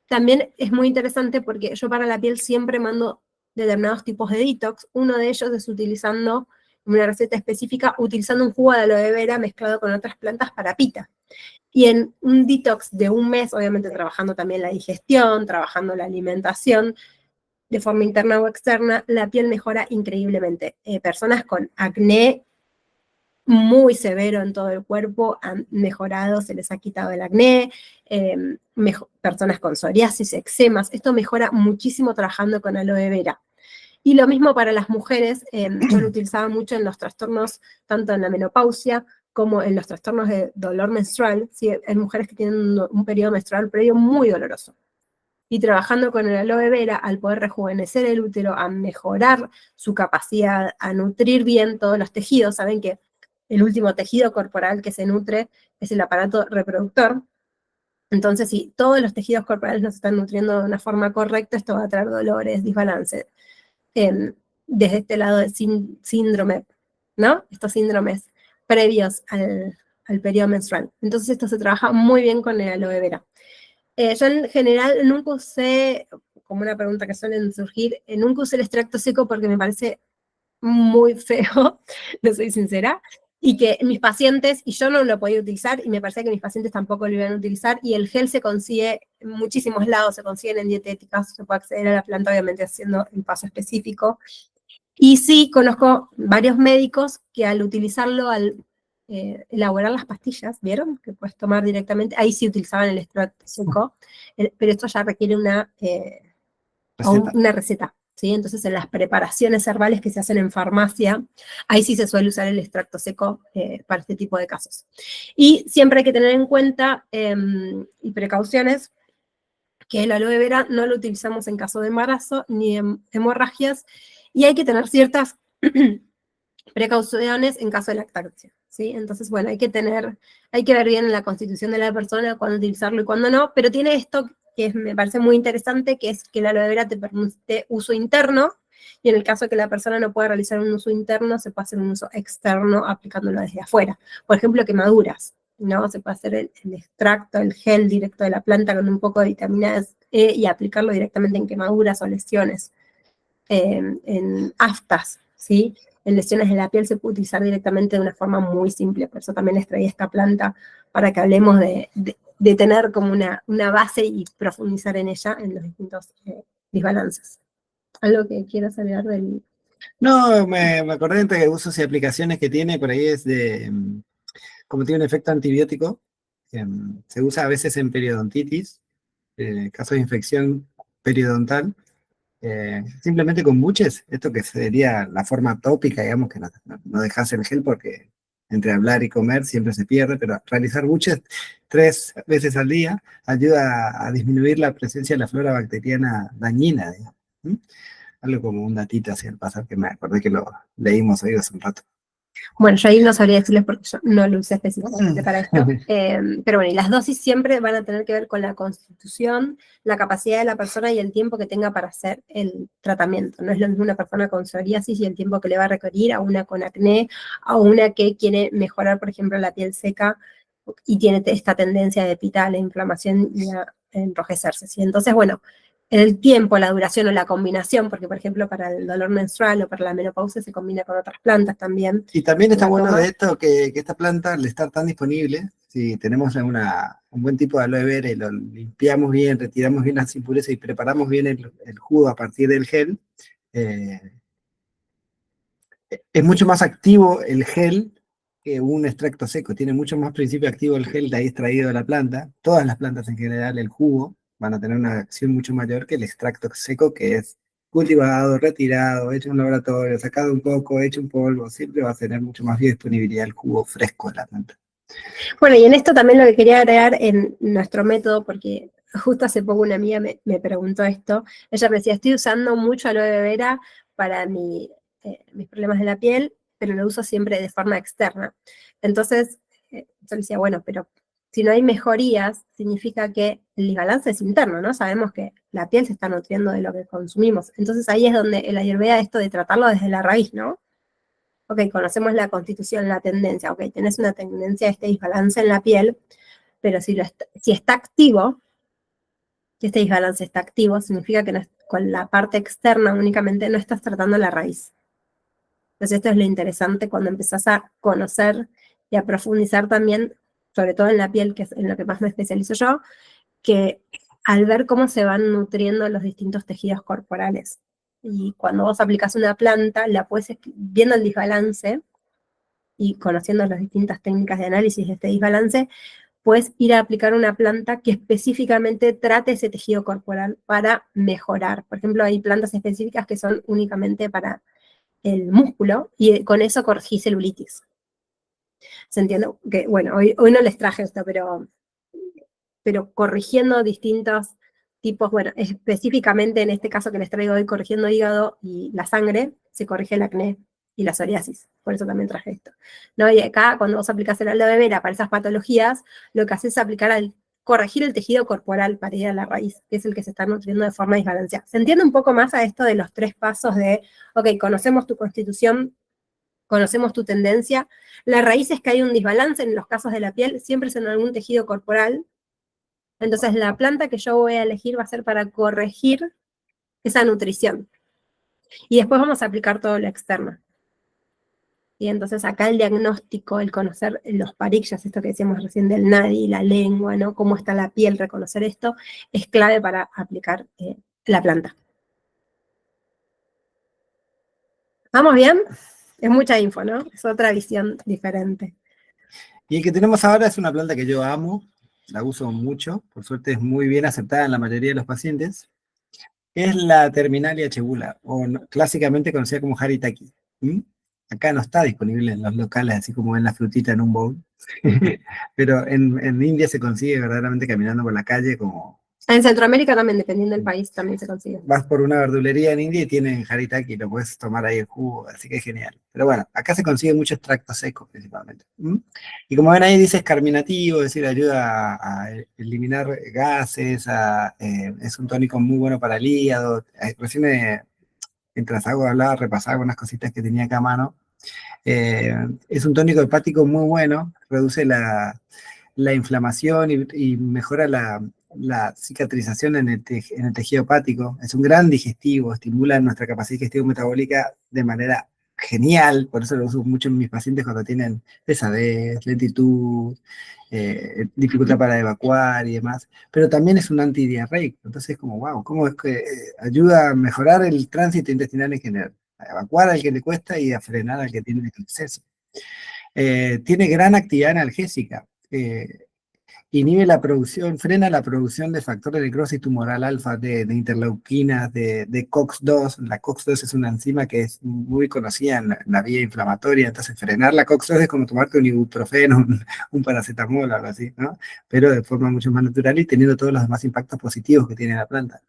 También es muy interesante porque yo para la piel siempre mando determinados tipos de detox. Uno de ellos es utilizando una receta específica, utilizando un jugo de aloe vera mezclado con otras plantas para pita. Y en un detox de un mes, obviamente trabajando también la digestión, trabajando la alimentación, de forma interna o externa, la piel mejora increíblemente. Personas con acné muy severo en todo el cuerpo han mejorado, se les ha quitado el acné, personas con psoriasis, eczemas, esto mejora muchísimo trabajando con aloe vera. Y lo mismo para las mujeres, yo lo utilizaba mucho en los trastornos, tanto en la menopausia como en los trastornos de dolor menstrual. ¿Sí? Hay mujeres que tienen un periodo menstrual previo muy doloroso. Y trabajando con el aloe vera, al poder rejuvenecer el útero, a mejorar su capacidad, a nutrir bien todos los tejidos. Saben que el último tejido corporal que se nutre es el aparato reproductor. Entonces, si todos los tejidos corporales no se están nutriendo de una forma correcta, esto va a traer dolores, desbalance. Desde este lado del síndrome, ¿no? Estos síndromes previos al periodo menstrual. Entonces, esto se trabaja muy bien con el aloe vera. Yo en general nunca usé, como una pregunta que suelen surgir, nunca usé el extracto seco porque me parece muy feo, no soy sincera, y que mis pacientes, y yo no lo podía utilizar, y me parecía que mis pacientes tampoco lo iban a utilizar, y el gel se consigue en muchísimos lados, se consiguen en dietéticas, se puede acceder a la planta, obviamente haciendo el paso específico. Y sí, conozco varios médicos que al utilizarlo, al elaborar las pastillas, ¿vieron? Que puedes tomar directamente, ahí sí utilizaban el extracto seco, pero esto ya requiere Receta. una receta, ¿sí? Entonces en las preparaciones herbales que se hacen en farmacia, ahí sí se suele usar el extracto seco para este tipo de casos. Y siempre hay que tener en cuenta y precauciones que el aloe vera no lo utilizamos en caso de embarazo ni en hemorragias, y hay que tener ciertas precauciones en caso de lactancia, ¿sí? Entonces, bueno, hay que ver bien en la constitución de la persona cuándo utilizarlo y cuándo no, pero tiene esto que me parece muy interesante, que es que la aloe vera te permite uso interno, y en el caso de que la persona no pueda realizar un uso interno, se puede hacer un uso externo aplicándolo desde afuera. Por ejemplo, quemaduras, ¿no? Se puede hacer el extracto, el gel directo de la planta con un poco de vitamina E y aplicarlo directamente en quemaduras o lesiones, en aftas, ¿sí? En lesiones de la piel se puede utilizar directamente de una forma muy simple, por eso también les traía esta planta para que hablemos de tener como una base y profundizar en ella, en los distintos desbalances. ¿Algo que quieras agregar del...? No, me acordé entre usos y aplicaciones que tiene, por ahí es como tiene un efecto antibiótico, se usa a veces en periodontitis, casos de infección periodontal, simplemente con buches, esto que sería la forma tópica, digamos, que no dejas el gel porque entre hablar y comer siempre se pierde, pero realizar buches 3 veces al día ayuda a disminuir la presencia de la flora bacteriana dañina, digamos. ¿Mm? Algo como un datito hacia el pasar que me acordé que lo leímos hoy hace un rato. Bueno, yo ahí no sabría decirles porque yo no lo usé específicamente para esto, pero bueno, y las dosis siempre van a tener que ver con la constitución, la capacidad de la persona y el tiempo que tenga para hacer el tratamiento. No es lo mismo una persona con psoriasis y el tiempo que le va a requerir a una con acné, a una que quiere mejorar, por ejemplo, la piel seca y tiene esta tendencia de pita a la inflamación y a enrojecerse, ¿sí? Entonces, bueno, el tiempo, la duración o la combinación, porque por ejemplo para el dolor menstrual o para la menopausia se combina con otras plantas también. Y también está La bueno toma. de esto que esta planta, al estar tan disponible, si tenemos un buen tipo de aloe vera y lo limpiamos bien, retiramos bien las impurezas y preparamos bien el jugo a partir del gel, eh, es mucho más activo el gel que un extracto seco. Tiene mucho más principio activo el gel de ahí extraído de la planta. Todas las plantas en general, el jugo, van a tener una acción mucho mayor que el extracto seco, que es cultivado, retirado, hecho en un laboratorio, sacado un poco, hecho un polvo. Siempre va a tener mucho más disponibilidad el jugo fresco de la planta. Bueno, y en esto también lo que quería agregar en nuestro método, porque justo hace poco una amiga me preguntó esto, ella me decía, estoy usando mucho aloe vera para mis problemas de la piel, pero lo uso siempre de forma externa. Entonces, yo le decía, bueno, pero si no hay mejorías, significa que el desbalance es interno, ¿no? Sabemos que la piel se está nutriendo de lo que consumimos. Entonces ahí es donde el Ayurveda, esto de tratarlo desde la raíz, ¿no? Ok, conocemos la constitución, la tendencia, ok, tenés una tendencia a este desbalance en la piel, pero si está activo, si este desbalance está activo, significa que con la parte externa únicamente no estás tratando la raíz. Entonces esto es lo interesante cuando empezás a conocer y a profundizar también, sobre todo en la piel, que es en lo que más me especializo yo, que al ver cómo se van nutriendo los distintos tejidos corporales. Y cuando vos aplicás una planta, la puedes, viendo el desbalance y conociendo las distintas técnicas de análisis de este desbalance, puedes ir a aplicar una planta que específicamente trate ese tejido corporal para mejorar. Por ejemplo, hay plantas específicas que son únicamente para el músculo y con eso corregí celulitis. ¿Se entiende? Que, bueno, hoy no les traje esto, pero corrigiendo distintos tipos, bueno, específicamente en este caso que les traigo hoy, corrigiendo hígado y la sangre, se corrige el acné y la psoriasis. Por eso también traje esto. ¿No? Y acá, cuando vos aplicás el aloe vera para esas patologías, lo que haces es corregir el tejido corporal para ir a la raíz, que es el que se está nutriendo de forma desbalanceada. ¿Se entiende un poco más a esto de los 3 pasos de, ok, conocemos tu constitución, conocemos tu tendencia? La raíz es que hay un desbalance en los casos de la piel, siempre es en algún tejido corporal. Entonces la planta que yo voy a elegir va a ser para corregir esa nutrición. Y después vamos a aplicar todo lo externo. Y entonces acá el diagnóstico, el conocer los parillas, esto que decíamos recién del nadi, la lengua, ¿no? Cómo está la piel, reconocer esto, es clave para aplicar la planta. ¿Vamos bien? Es mucha info, ¿no? Es otra visión diferente. Y el que tenemos ahora es una planta que yo amo, la uso mucho, por suerte es muy bien aceptada en la mayoría de los pacientes. Es la Terminalia chebula, o clásicamente conocida como Haritaki. ¿Mm? Acá no está disponible en los locales, así como ven la frutita en un bowl. Pero en India se consigue verdaderamente caminando por la calle como... En Centroamérica también, dependiendo del país, también se consigue. Vas por una verdulería en India y tienen haritaki, lo puedes tomar ahí el jugo, así que es genial. Pero bueno, acá se consigue mucho extracto seco principalmente. ¿Mm? Y como ven ahí dice es carminativo, es decir, ayuda a eliminar gases, es un tónico muy bueno para el hígado. Recién mientras hablaba, repasaba algunas cositas que tenía acá a mano. Es un tónico hepático muy bueno, reduce la inflamación y mejora la cicatrización en en el tejido hepático. Es un gran digestivo, estimula nuestra capacidad digestivo-metabólica de manera genial, por eso lo uso mucho en mis pacientes cuando tienen pesadez, lentitud, dificultad para evacuar y demás, pero también es un antidiarreico, entonces como, wow, ¿cómo es que ayuda a mejorar el tránsito intestinal en general? A evacuar al que le cuesta y a frenar al que tiene exceso. Tiene gran actividad analgésica. Inhibe la producción, frena la producción de factores de necrosis tumoral alfa, de interleuquinas, de COX-2. La COX-2 es una enzima que es muy conocida en la vía inflamatoria, entonces frenar la COX-2 es como tomarte un ibuprofeno, un paracetamol o algo así, ¿no? Pero de forma mucho más natural y teniendo todos los demás impactos positivos que tiene la planta.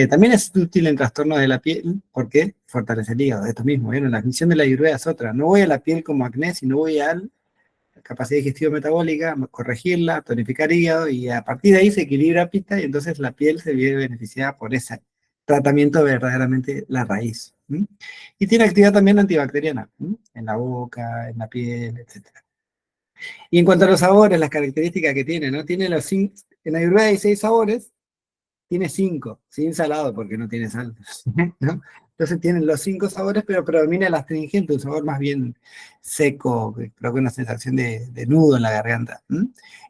También es útil en trastornos de la piel porque fortalece el hígado, esto mismo, ¿vieron? La misión de la ayurveda es otra, no voy a la piel como acné, sino voy a la capacidad digestiva metabólica, corregirla, tonificar hígado y a partir de ahí se equilibra pita y entonces la piel se ve beneficiada por ese tratamiento verdaderamente la raíz. Y tiene actividad también antibacteriana, en la boca, en la piel, etc. Y en cuanto a los sabores, las características que tiene, ¿no? Tiene los 5, en Ayurveda hay 6 sabores, tiene 5, sin salado porque no tiene sal, ¿no? Entonces tienen los 5 sabores, pero predomina el astringente, un sabor más bien seco, que provoca una sensación de nudo en la garganta.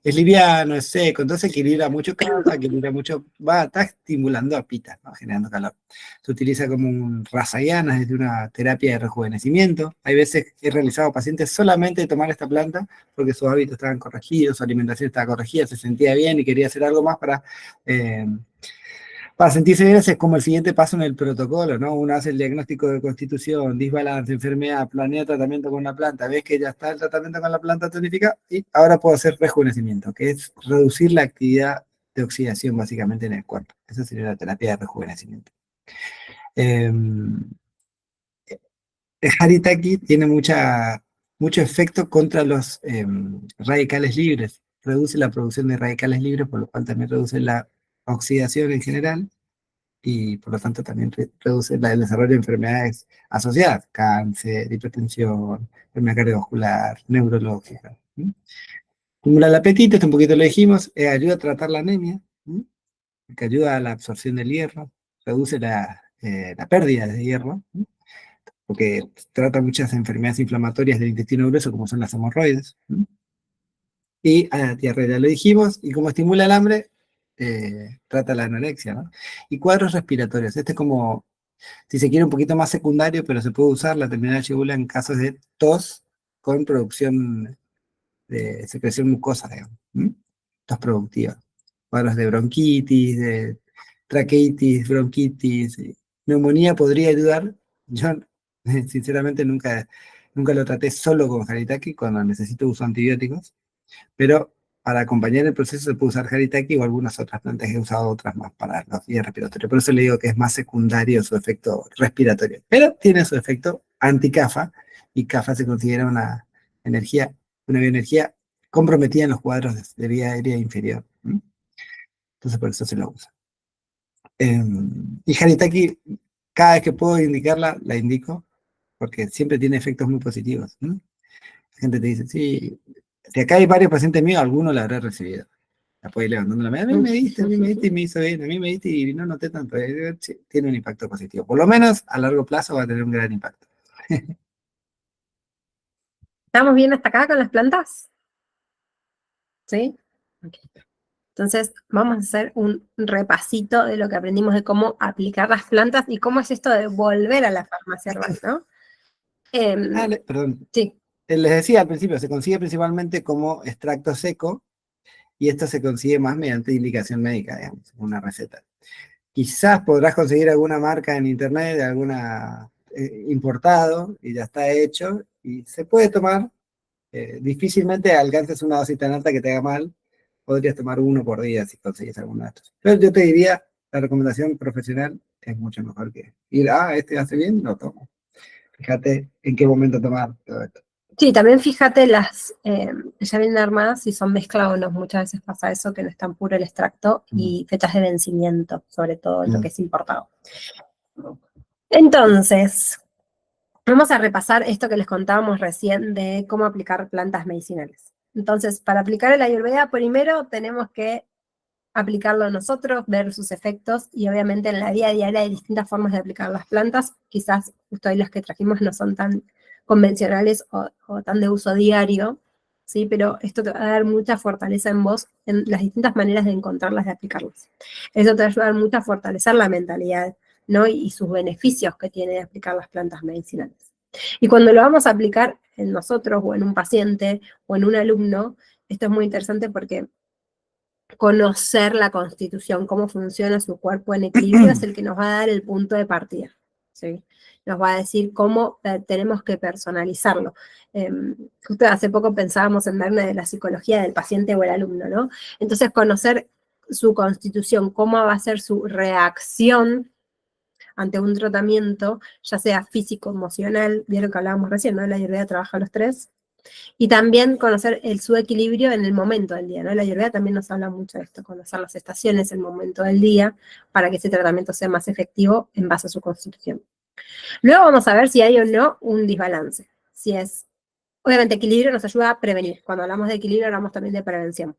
Es liviano, es seco, entonces equilibra mucho calor, equilibra mucho, está estimulando a pita, ¿no? Generando calor. Se utiliza como un rasayana, es de una terapia de rejuvenecimiento. Hay veces que he realizado a pacientes solamente de tomar esta planta porque sus hábitos estaban corregidos, su alimentación estaba corregida, se sentía bien y quería hacer algo más para sentirse bien. Ese es como el siguiente paso en el protocolo, ¿no? Uno hace el diagnóstico de constitución, desbalance, enfermedad, planea tratamiento con la planta, ves que ya está el tratamiento con la planta tonificada y ahora puedo hacer rejuvenecimiento, que es reducir la actividad de oxidación básicamente en el cuerpo. Esa sería la terapia de rejuvenecimiento. El Haritaki tiene mucho efecto contra los radicales libres. Reduce la producción de radicales libres, por lo cual también reduce la oxidación en general y por lo tanto también reduce el desarrollo de enfermedades asociadas, cáncer, hipertensión, enfermedad cardiovascular, neurológica. estimula el apetito, esto un poquito lo dijimos, ayuda a tratar la anemia, que ayuda a la absorción del hierro, reduce la pérdida de hierro, porque trata muchas enfermedades inflamatorias del intestino grueso, como son las hemorroides. Y a la diarrea, ya lo dijimos, y como estimula el hambre, trata la anorexia, ¿no? Y cuadros respiratorios, este es como, si se quiere, un poquito más secundario, pero se puede usar la terminal yegula en casos de tos con producción de secreción mucosa, digamos. Tos productiva. Cuadros de bronquitis, de traqueitis, bronquitis, neumonía podría ayudar. Yo, sinceramente, nunca lo traté solo con Haritaki cuando necesito uso antibióticos, pero para acompañar el proceso se puede usar Haritaki o algunas otras plantas, he usado otras más para los días respiratorios. Por eso le digo que es más secundario su efecto respiratorio. Pero tiene su efecto anti-CAFA, y CAFA se considera una bioenergía comprometida en los cuadros de vía aérea inferior. Entonces por eso se lo usa. Y Haritaki, cada vez que puedo indicarla, la indico, porque siempre tiene efectos muy positivos. La gente te dice, sí, si acá hay varios pacientes míos, alguno la habrá recibido. La puede ir levantando la mano. A mí me diste, a mí me diste y me hizo bien, a mí me diste y no noté tanto. Sí, tiene un impacto positivo. Por lo menos a largo plazo va a tener un gran impacto. ¿Estamos bien hasta acá con las plantas? ¿Sí? Okay. Entonces, vamos a hacer un repasito de lo que aprendimos de cómo aplicar las plantas y cómo es esto de volver a la farmacia herbal, ¿no? Perdón. Sí. Les decía al principio, se consigue principalmente como extracto seco, y esto se consigue más mediante indicación médica, digamos, una receta. Quizás podrás conseguir alguna marca en internet, alguna importado, y ya está hecho, y se puede tomar. Difícilmente alcances una dosis tan alta que te haga mal. Podrías tomar uno por día si consigues alguno de estos. Pero yo te diría, la recomendación profesional es mucho mejor que ir, este hace bien, lo tomo. Fíjate en qué momento tomar todo esto. Sí, también fíjate ya vienen armadas si son mezcla o no. Muchas veces pasa eso, que no es tan puro el extracto, y fechas de vencimiento, sobre todo lo que es importado. Entonces, vamos a repasar esto que les contábamos recién de cómo aplicar plantas medicinales. Entonces, para aplicar el Ayurveda, primero tenemos que aplicarlo nosotros, ver sus efectos, y obviamente en la vida diaria hay distintas formas de aplicar las plantas. Quizás justo hoy las que trajimos no son tan convencionales o tan de uso diario, ¿sí? Pero esto te va a dar mucha fortaleza en vos, en las distintas maneras de encontrarlas, de aplicarlas. Eso te va a ayudar mucho a fortalecer la mentalidad, ¿no? Y sus beneficios que tiene de aplicar las plantas medicinales. Y cuando lo vamos a aplicar en nosotros o en un paciente o en un alumno, esto es muy interesante porque conocer la constitución, cómo funciona su cuerpo en equilibrio, es el que nos va a dar el punto de partida, ¿sí? Nos va a decir cómo tenemos que personalizarlo. Justo hace poco pensábamos en ver de la psicología del paciente o el alumno, ¿no? Entonces, conocer su constitución, cómo va a ser su reacción ante un tratamiento, ya sea físico, emocional, vieron que hablábamos recién, ¿no? La Ayurveda trabaja los tres. Y también conocer su equilibrio en el momento del día, ¿no? La Ayurveda también nos habla mucho de esto, conocer las estaciones, el momento del día, para que ese tratamiento sea más efectivo en base a su constitución. Luego vamos a ver si hay o no un desbalance. Obviamente, equilibrio nos ayuda a prevenir. Cuando hablamos de equilibrio, hablamos también de prevención.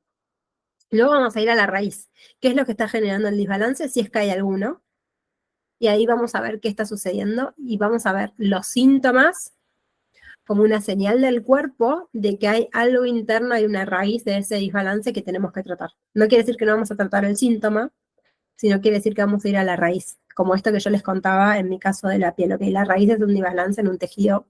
Luego vamos a ir a la raíz. ¿Qué es lo que está generando el desbalance? Si es que hay alguno. Y ahí vamos a ver qué está sucediendo y vamos a ver los síntomas como una señal del cuerpo de que hay algo interno, hay una raíz de ese desbalance que tenemos que tratar. No quiere decir que no vamos a tratar el síntoma, sino quiere decir que vamos a ir a la raíz, como esto que yo les contaba en mi caso de la piel, ¿ok? La raíz es de un desbalance en un tejido,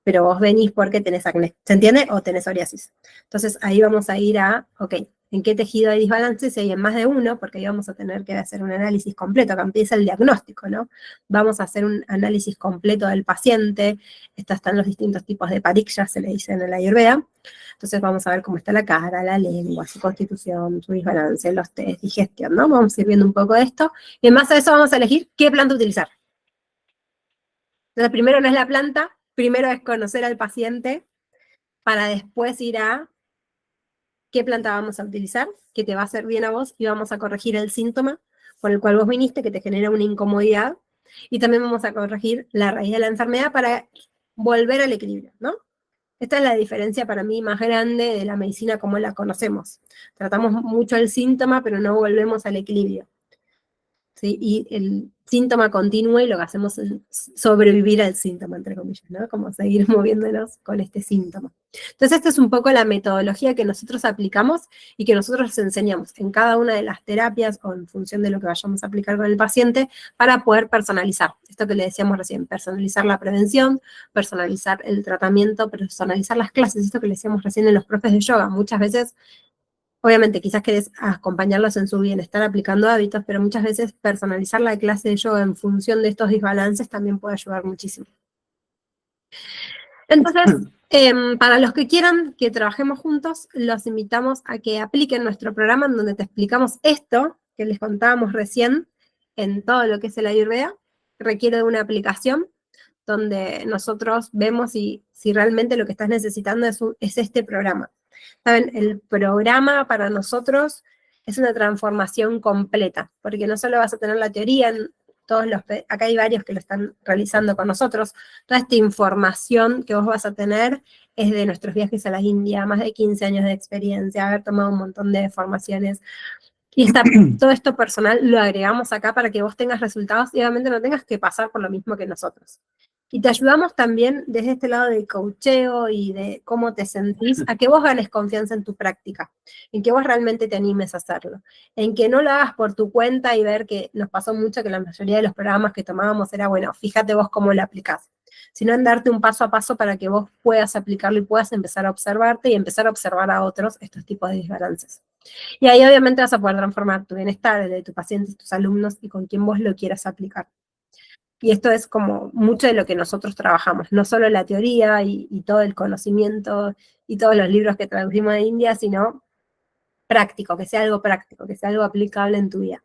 pero vos venís porque tenés acné, ¿se entiende? O tenés psoriasis. Entonces ahí vamos a ir a, ok, ¿en qué tejido hay desbalance? Si hay en más de uno, porque ahí vamos a tener que hacer un análisis completo, acá empieza el diagnóstico, ¿no? Vamos a hacer un análisis completo del paciente, están los distintos tipos de pariksha, se le dice en la Ayurveda. Entonces vamos a ver cómo está la cara, la lengua, su constitución, su desbalance, los test, digestión, ¿no? Vamos a ir viendo un poco de esto, y en base a eso vamos a elegir qué planta utilizar. Entonces primero no es la planta, primero es conocer al paciente para después ir a qué planta vamos a utilizar, que te va a hacer bien a vos, y vamos a corregir el síntoma por el cual vos viniste, que te genera una incomodidad, y también vamos a corregir la raíz de la enfermedad para volver al equilibrio, ¿no? Esta es la diferencia para mí más grande de la medicina como la conocemos. Tratamos mucho el síntoma, pero no volvemos al equilibrio. ¿Sí? Y el síntoma continúa y lo que hacemos es sobrevivir al síntoma, entre comillas, ¿no? Como seguir moviéndonos con este síntoma. Entonces, esta es un poco la metodología que nosotros aplicamos y que nosotros enseñamos en cada una de las terapias o en función de lo que vayamos a aplicar con el paciente para poder personalizar. Esto que le decíamos recién, personalizar la prevención, personalizar el tratamiento, personalizar las clases, esto que le decíamos recién en los profes de yoga. Muchas veces obviamente, quizás querés acompañarlos en su bienestar aplicando hábitos, pero muchas veces personalizar la clase de yoga en función de estos desbalances también puede ayudar muchísimo. Entonces, para los que quieran que trabajemos juntos, los invitamos a que apliquen nuestro programa en donde te explicamos esto que les contábamos recién en todo lo que es el Ayurveda. Requiere de una aplicación donde nosotros vemos si realmente lo que estás necesitando es este programa. Saben, el programa para nosotros es una transformación completa, porque no solo vas a tener la teoría, acá hay varios que lo están realizando con nosotros, toda esta información que vos vas a tener es de nuestros viajes a la India, más de 15 años de experiencia, haber tomado un montón de formaciones, y todo esto personal lo agregamos acá para que vos tengas resultados y obviamente no tengas que pasar por lo mismo que nosotros. Y te ayudamos también desde este lado del coacheo y de cómo te sentís, a que vos ganes confianza en tu práctica, en que vos realmente te animes a hacerlo, en que no lo hagas por tu cuenta y ver que nos pasó mucho que la mayoría de los programas que tomábamos era, bueno, fíjate vos cómo lo aplicás, sino en darte un paso a paso para que vos puedas aplicarlo y puedas empezar a observarte y empezar a observar a otros estos tipos de desbalances. Y ahí obviamente vas a poder transformar tu bienestar, el de tus pacientes, tus alumnos y con quien vos lo quieras aplicar. Y esto es como mucho de lo que nosotros trabajamos, no solo la teoría y todo el conocimiento y todos los libros que traducimos de India, sino práctico, que sea algo práctico, que sea algo aplicable en tu vida.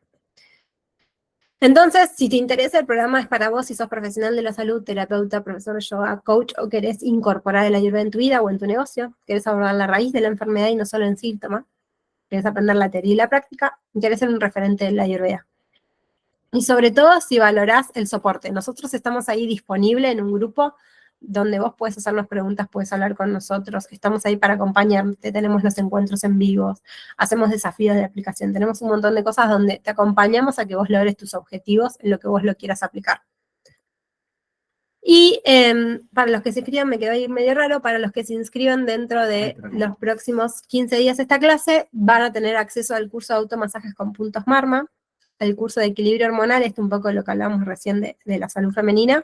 Entonces, si te interesa el programa es para vos, si sos profesional de la salud, terapeuta, profesor de yoga, coach, o querés incorporar el ayurveda en tu vida o en tu negocio, querés abordar la raíz de la enfermedad y no solo en síntomas, querés aprender la teoría y la práctica, querés ser un referente de la ayurveda. Y sobre todo si valorás el soporte. Nosotros estamos ahí disponibles en un grupo donde vos puedes hacernos preguntas, puedes hablar con nosotros, estamos ahí para acompañarte, tenemos los encuentros en vivos, hacemos desafíos de aplicación, tenemos un montón de cosas donde te acompañamos a que vos logres tus objetivos en lo que vos lo quieras aplicar. Y para los que se inscriban, me quedó ahí medio raro, para los que se inscriban dentro de los próximos 15 días de esta clase, van a tener acceso al curso de automasajes con puntos Marma, el curso de equilibrio hormonal, esto un poco lo que hablamos recién de la salud femenina,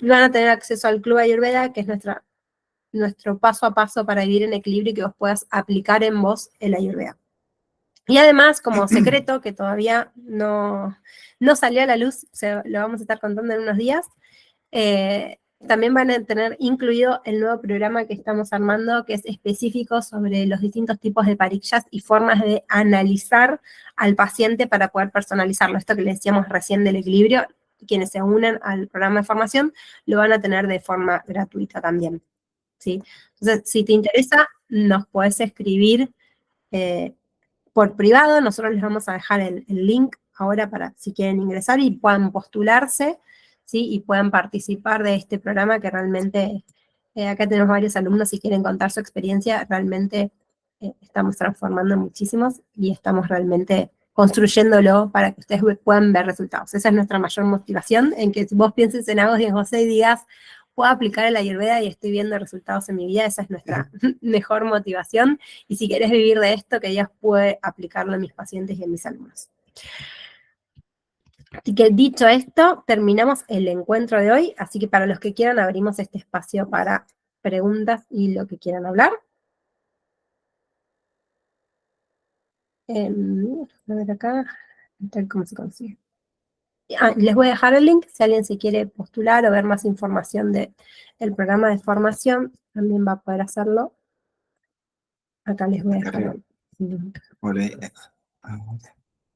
y van a tener acceso al Club Ayurveda, que es nuestro paso a paso para vivir en equilibrio y que vos puedas aplicar en vos el Ayurveda. Y además, como secreto, que todavía no salió a la luz, lo vamos a estar contando en unos días, también van a tener incluido el nuevo programa que estamos armando, que es específico sobre los distintos tipos de parikshas y formas de analizar al paciente para poder personalizarlo. Esto que le decíamos recién del equilibrio, quienes se unen al programa de formación lo van a tener de forma gratuita también. ¿Sí? Entonces, si te interesa, nos podés escribir por privado, nosotros les vamos a dejar el link ahora para si quieren ingresar y puedan postularse, ¿sí? Y puedan participar de este programa que realmente, acá tenemos varios alumnos y quieren contar su experiencia, realmente estamos transformando muchísimos y estamos realmente construyéndolo para que ustedes puedan ver resultados. Esa es nuestra mayor motivación, en que vos pienses en algo, José, y digas, puedo aplicar el Ayurveda y estoy viendo resultados en mi vida, esa es nuestra mejor motivación. Y si querés vivir de esto, que ellas puede aplicarlo a mis pacientes y a mis alumnos. Así que dicho esto, terminamos el encuentro de hoy, así que para los que quieran abrimos este espacio para preguntas y lo que quieran hablar. A ver acá, ¿cómo se consigue? Les voy a dejar el link, si alguien se quiere postular o ver más información del programa de formación, también va a poder hacerlo. Acá les voy a dejar el link.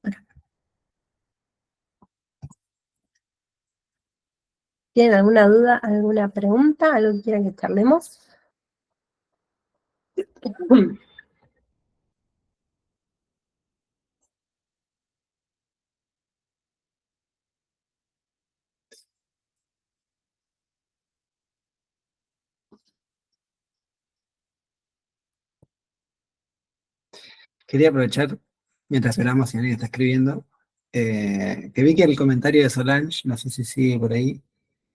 Acá. ¿Tienen alguna duda, alguna pregunta, algo que quieran que charlemos? quería aprovechar, mientras esperamos si alguien está escribiendo, que vi que el comentario de Solange, no sé si sigue por ahí.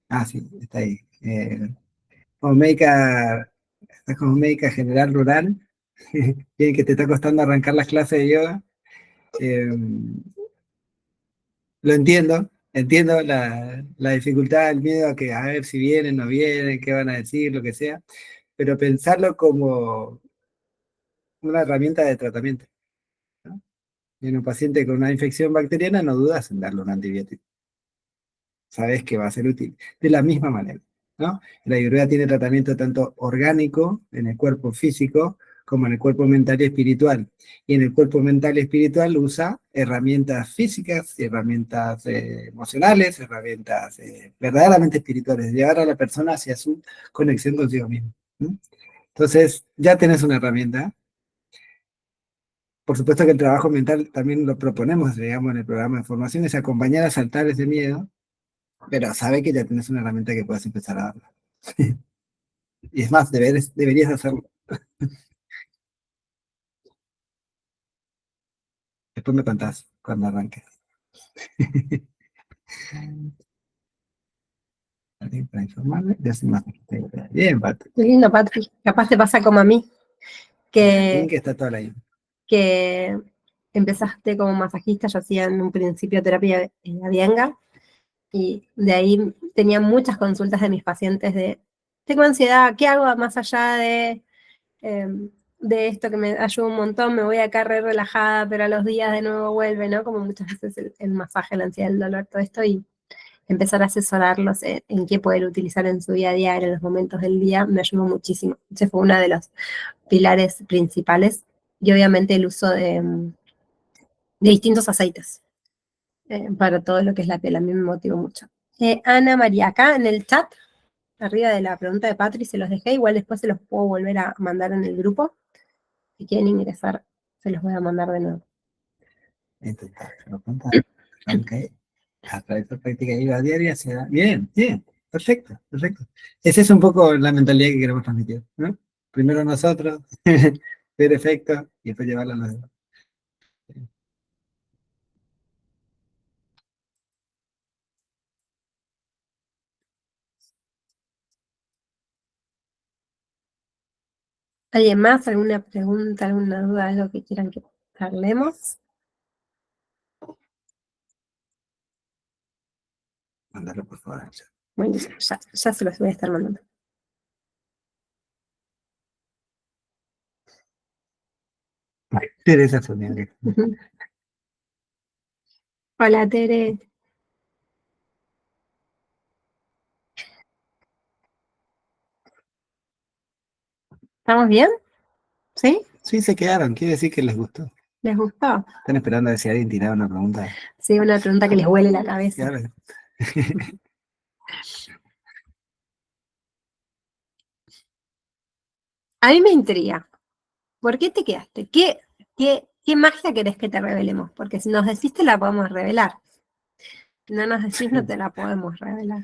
Ah, sí, está ahí. Como médica, estás como médica general rural, y que te está costando arrancar las clases de yoga. Eh, lo entiendo la dificultad, el miedo a que a ver si vienen, no vienen, qué van a decir, lo que sea, pero pensarlo como una herramienta de tratamiento, ¿no? Y en un paciente con una infección bacteriana no dudas en darle un antibiótico, sabes que va a ser útil. De la misma manera, ¿no? La ayurveda tiene tratamiento tanto orgánico en el cuerpo físico como en el cuerpo mental y espiritual. Y en el cuerpo mental y espiritual usa herramientas físicas, herramientas emocionales, herramientas verdaderamente espirituales, llevar a la persona hacia su conexión consigo mismo, ¿no? Entonces, ya tenés una herramienta. Por supuesto que el trabajo mental también lo proponemos, digamos, en el programa de formación, es acompañar a saltar ese miedo, pero sabe que ya tienes una herramienta que puedes empezar a darla. Y es más, deberías hacerlo. Después me contás cuando arranques. Para informarme, ya sin más. Bien, Pat. Qué lindo, Patrick. Capaz te pasa como a mí, Bien que, que está toda la info. que empezaste como masajista, yo hacía en un principio terapia Avianga, y de ahí tenía muchas consultas de mis pacientes de, tengo ansiedad, ¿qué hago más allá eh, de esto que me ayuda un montón? Me voy acá re relajada, pero a los días de nuevo vuelve, ¿no? Como muchas veces el masaje, la ansiedad, el dolor, todo esto, y empezar a asesorarlos en qué poder utilizar en su día a día, en los momentos del día, me ayudó muchísimo. Ese fue uno de los pilares principales. Y obviamente el uso de distintos aceites para todo lo que es la piel, a mí me motivó mucho. Ana María, acá en el chat, arriba de la pregunta de Patri, se los dejé, igual después se los puedo volver a mandar en el grupo. Si quieren ingresar, se los voy a mandar de nuevo. Intentar, lo cuenta. Arranqué. A través de práctica IVA diaria se da. Bien, bien. Perfecto, perfecto. Esa es un poco la mentalidad que queremos transmitir, ¿no? Primero nosotros, ver efecto y después llevarlo a los demás. ¿Alguien más? ¿Alguna pregunta, alguna duda, algo que quieran que charlemos? Mándalo por favor. Bueno, ya se los voy a estar mandando. Teresa Sonia. Hola, Tere. ¿Estamos bien? ¿Sí? Sí, se quedaron. Quiere decir que les gustó. ¿Les gustó? Están esperando a ver si alguien tiraba una pregunta. Sí, una pregunta que les huele la cabeza. Claro. A mí me intriga. ¿Por qué te quedaste? ¿Qué magia querés que te revelemos? Porque si nos decís te la podemos revelar. Si no nos decís no te la podemos revelar.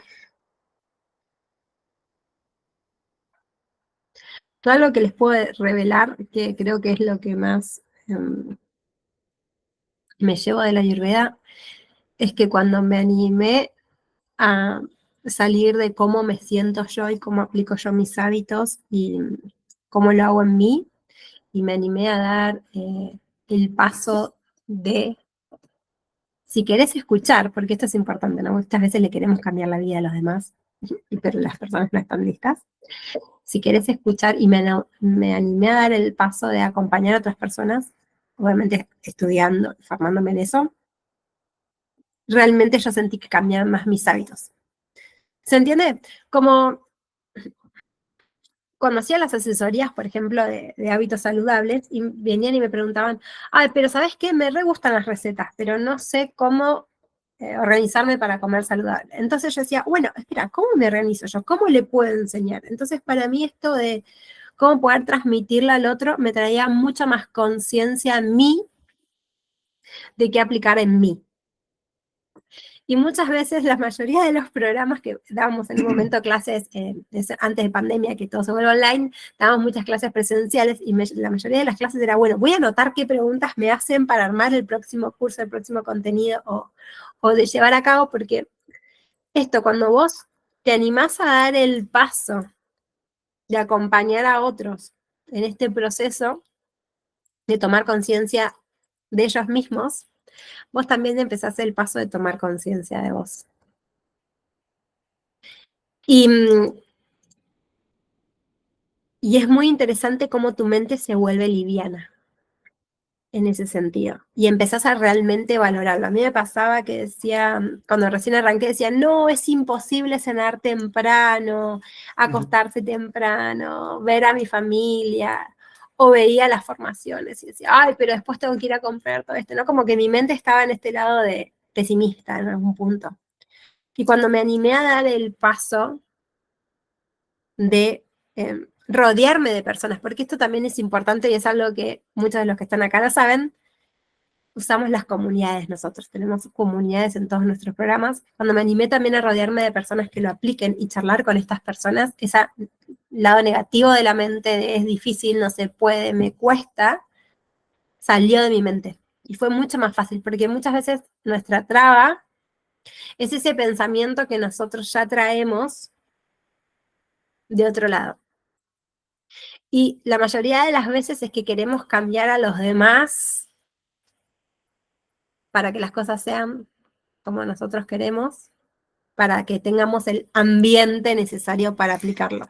Todo lo que les puedo revelar, que creo que es lo que más me llevo de la Ayurveda, es que cuando me animé a salir de cómo me siento yo y cómo aplico yo mis hábitos y cómo lo hago en mí, y me animé a dar el paso de, si querés escuchar, porque esto es importante, ¿no? Muchas veces le queremos cambiar la vida a los demás, pero las personas no están listas. Si querés escuchar, y me animé a dar el paso de acompañar a otras personas, obviamente estudiando, formándome en eso, realmente yo sentí que cambiaban más mis hábitos. ¿Se entiende? Como cuando hacía las asesorías, por ejemplo, de hábitos saludables, y venían y me preguntaban, ay, pero ¿sabes qué? Me re gustan las recetas, pero no sé cómo organizarme para comer saludable. Entonces yo decía, bueno, espera, ¿cómo me organizo yo? ¿Cómo le puedo enseñar? Entonces para mí esto de cómo poder transmitirla al otro me traía mucha más conciencia a mí de qué aplicar en mí. Y muchas veces la mayoría de los programas que dábamos en un momento clases, antes de pandemia, que todo se vuelve online, dábamos muchas clases presenciales y la mayoría de las clases era, bueno, voy a anotar qué preguntas me hacen para armar el próximo curso, el próximo contenido o de llevar a cabo, porque esto, cuando vos te animás a dar el paso de acompañar a otros en este proceso de tomar conciencia de ellos mismos, vos también empezás el paso de tomar conciencia de vos. Y, y es muy interesante cómo tu mente se vuelve liviana en ese sentido. Y empezás a realmente valorarlo. A mí me pasaba que decía, cuando recién arranqué, decía, no, es imposible cenar temprano, acostarse temprano, ver a mi familia, o veía las formaciones y decía, ay, pero después tengo que ir a comprar todo esto, ¿no? Como que mi mente estaba en este lado de pesimista en algún punto. Y cuando me animé a dar el paso de rodearme de personas, porque esto también es importante y es algo que muchos de los que están acá no saben, usamos las comunidades nosotros, tenemos comunidades en todos nuestros programas. Cuando me animé también a rodearme de personas que lo apliquen y charlar con estas personas, ese lado negativo de la mente de es difícil, no se puede, me cuesta, salió de mi mente. Y fue mucho más fácil, porque muchas veces nuestra traba es ese pensamiento que nosotros ya traemos de otro lado. Y la mayoría de las veces es que queremos cambiar a los demás para que las cosas sean como nosotros queremos, para que tengamos el ambiente necesario para aplicarlo.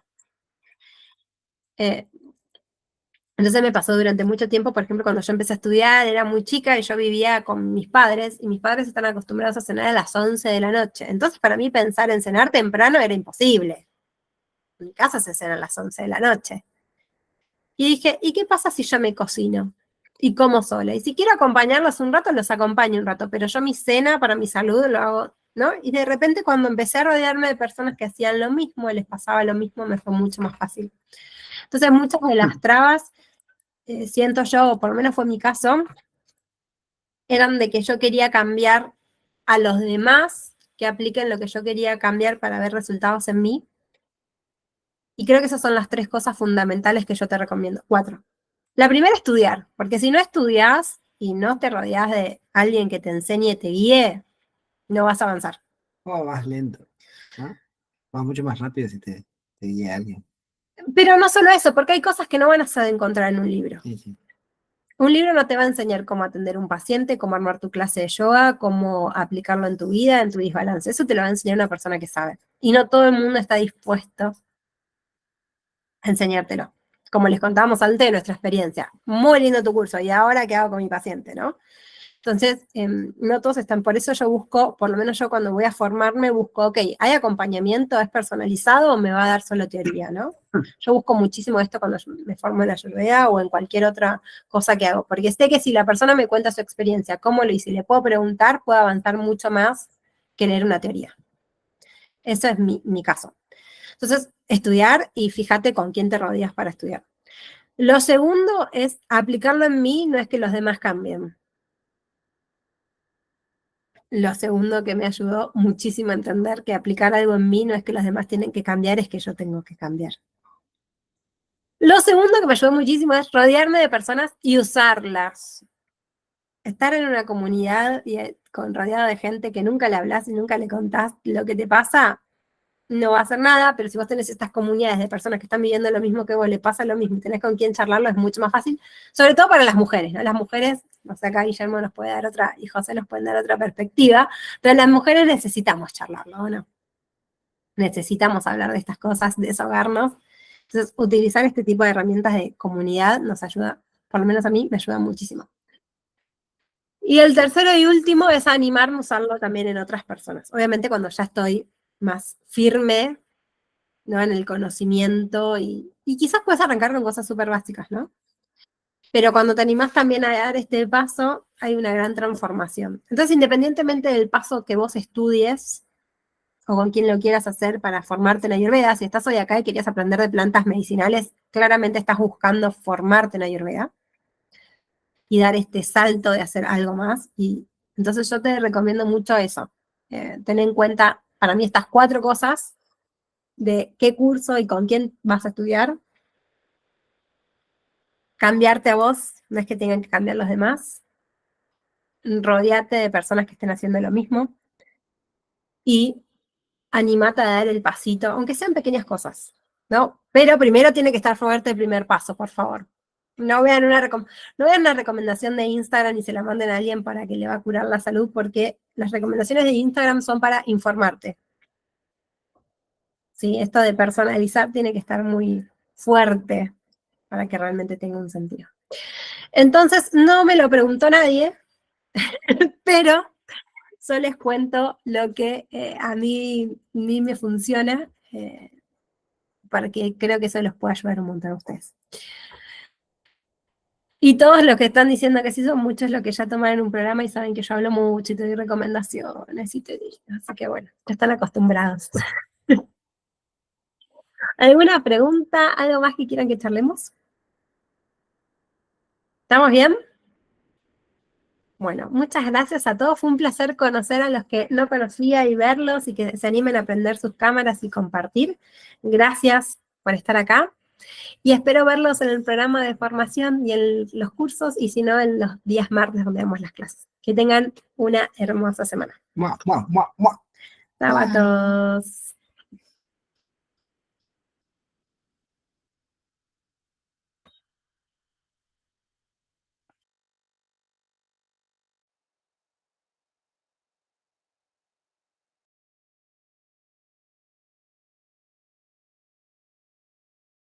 Entonces me pasó durante mucho tiempo, por ejemplo, cuando yo empecé a estudiar, era muy chica y yo vivía con mis padres, y mis padres están acostumbrados a cenar a las 11 de la noche. Entonces para mí pensar en cenar temprano era imposible. En mi casa se cena a las 11 de la noche. Y dije, ¿y qué pasa si yo me cocino? Y como sola. Y si quiero acompañarlos un rato, los acompaño un rato, pero yo mi cena para mi salud lo hago, ¿no? Y de repente cuando empecé a rodearme de personas que hacían lo mismo, les pasaba lo mismo, me fue mucho más fácil. Entonces muchas de las trabas, siento yo, o por lo menos fue mi caso, eran de que yo quería cambiar a los demás que apliquen lo que yo quería cambiar para ver resultados en mí. Y creo que esas son las 3 cosas fundamentales que yo te recomiendo. 4. La primera, estudiar, porque si no estudias y no te rodeas de alguien que te enseñe y te guíe, no vas a avanzar. O vas lento, ¿no? Vas mucho más rápido si te guía alguien. Pero no solo eso, porque hay cosas que no van a saber encontrar en un libro. Sí, sí. Un libro no te va a enseñar cómo atender a un paciente, cómo armar tu clase de yoga, cómo aplicarlo en tu vida, en tu desbalance. Eso te lo va a enseñar una persona que sabe. Y no todo el mundo está dispuesto a enseñártelo. Como les contábamos antes de nuestra experiencia. Muy lindo tu curso, ¿y ahora qué hago con mi paciente, no? Entonces, no todos están, por eso yo busco, por lo menos yo cuando voy a formarme, busco, ok, ¿hay acompañamiento? ¿Es personalizado o me va a dar solo teoría, no? Yo busco muchísimo esto cuando me formo en la Ayurveda o en cualquier otra cosa que hago, porque sé que si la persona me cuenta su experiencia, cómo lo hice, y le puedo preguntar, puedo avanzar mucho más que leer una teoría. Eso es mi caso. Entonces, estudiar y fíjate con quién te rodeas para estudiar. Lo segundo es aplicarlo en mí, no es que los demás cambien. Lo segundo que me ayudó muchísimo a entender que aplicar algo en mí no es que los demás tienen que cambiar, es que yo tengo que cambiar. Lo segundo que me ayudó muchísimo es rodearme de personas y usarlas. Estar en una comunidad y rodeado de gente que nunca le hablas y nunca le contás lo que te pasa, no va a hacer nada, pero si vos tenés estas comunidades de personas que están viviendo lo mismo que vos, le pasa lo mismo, tenés con quién charlarlo, es mucho más fácil, sobre todo para las mujeres, ¿no? Las mujeres, no sé, acá Guillermo nos puede dar otra, y José nos pueden dar otra perspectiva, pero las mujeres necesitamos charlarlo, ¿no? Necesitamos hablar de estas cosas, desahogarnos. Entonces, utilizar este tipo de herramientas de comunidad nos ayuda, por lo menos a mí, me ayuda muchísimo. Y el tercero y último es animarme a usarlo también en otras personas. Obviamente cuando ya estoy más firme, ¿no? En el conocimiento y quizás puedes arrancar con cosas súper básicas, ¿no? Pero cuando te animás también a dar este paso, hay una gran transformación. Entonces, independientemente del paso que vos estudies o con quien lo quieras hacer para formarte en Ayurveda, si estás hoy acá y querías aprender de plantas medicinales, claramente estás buscando formarte en Ayurveda y dar este salto de hacer algo más. Y entonces yo te recomiendo mucho eso, ten en cuenta, para mí, estas 4 cosas de qué curso y con quién vas a estudiar. Cambiarte a vos, no es que tengan que cambiar los demás. Rodeate de personas que estén haciendo lo mismo. Y animate a dar el pasito, aunque sean pequeñas cosas, ¿no? Pero primero tiene que estar fuerte el primer paso, por favor. No vean una recomendación de Instagram y se la manden a alguien para que le va a curar la salud, porque las recomendaciones de Instagram son para informarte. ¿Sí? Esto de personalizar tiene que estar muy fuerte para que realmente tenga un sentido. Entonces, no me lo preguntó nadie, pero yo les cuento lo que a mí me funciona, porque creo que eso los puede ayudar un montón a ustedes. Y todos los que están diciendo que sí son muchos los que ya tomaron un programa y saben que yo hablo mucho y te doy recomendaciones y te digo, así que bueno, ya están acostumbrados. ¿Alguna pregunta? ¿Algo más que quieran que charlemos? ¿Estamos bien? Bueno, muchas gracias a todos. Fue un placer conocer a los que no conocía y verlos y que se animen a prender sus cámaras y compartir. Gracias por estar acá. Y espero verlos en el programa de formación y en los cursos, y si no, en los días martes donde damos las clases. Que tengan una hermosa semana. Mua, mua, mua, mua. Chao a todos.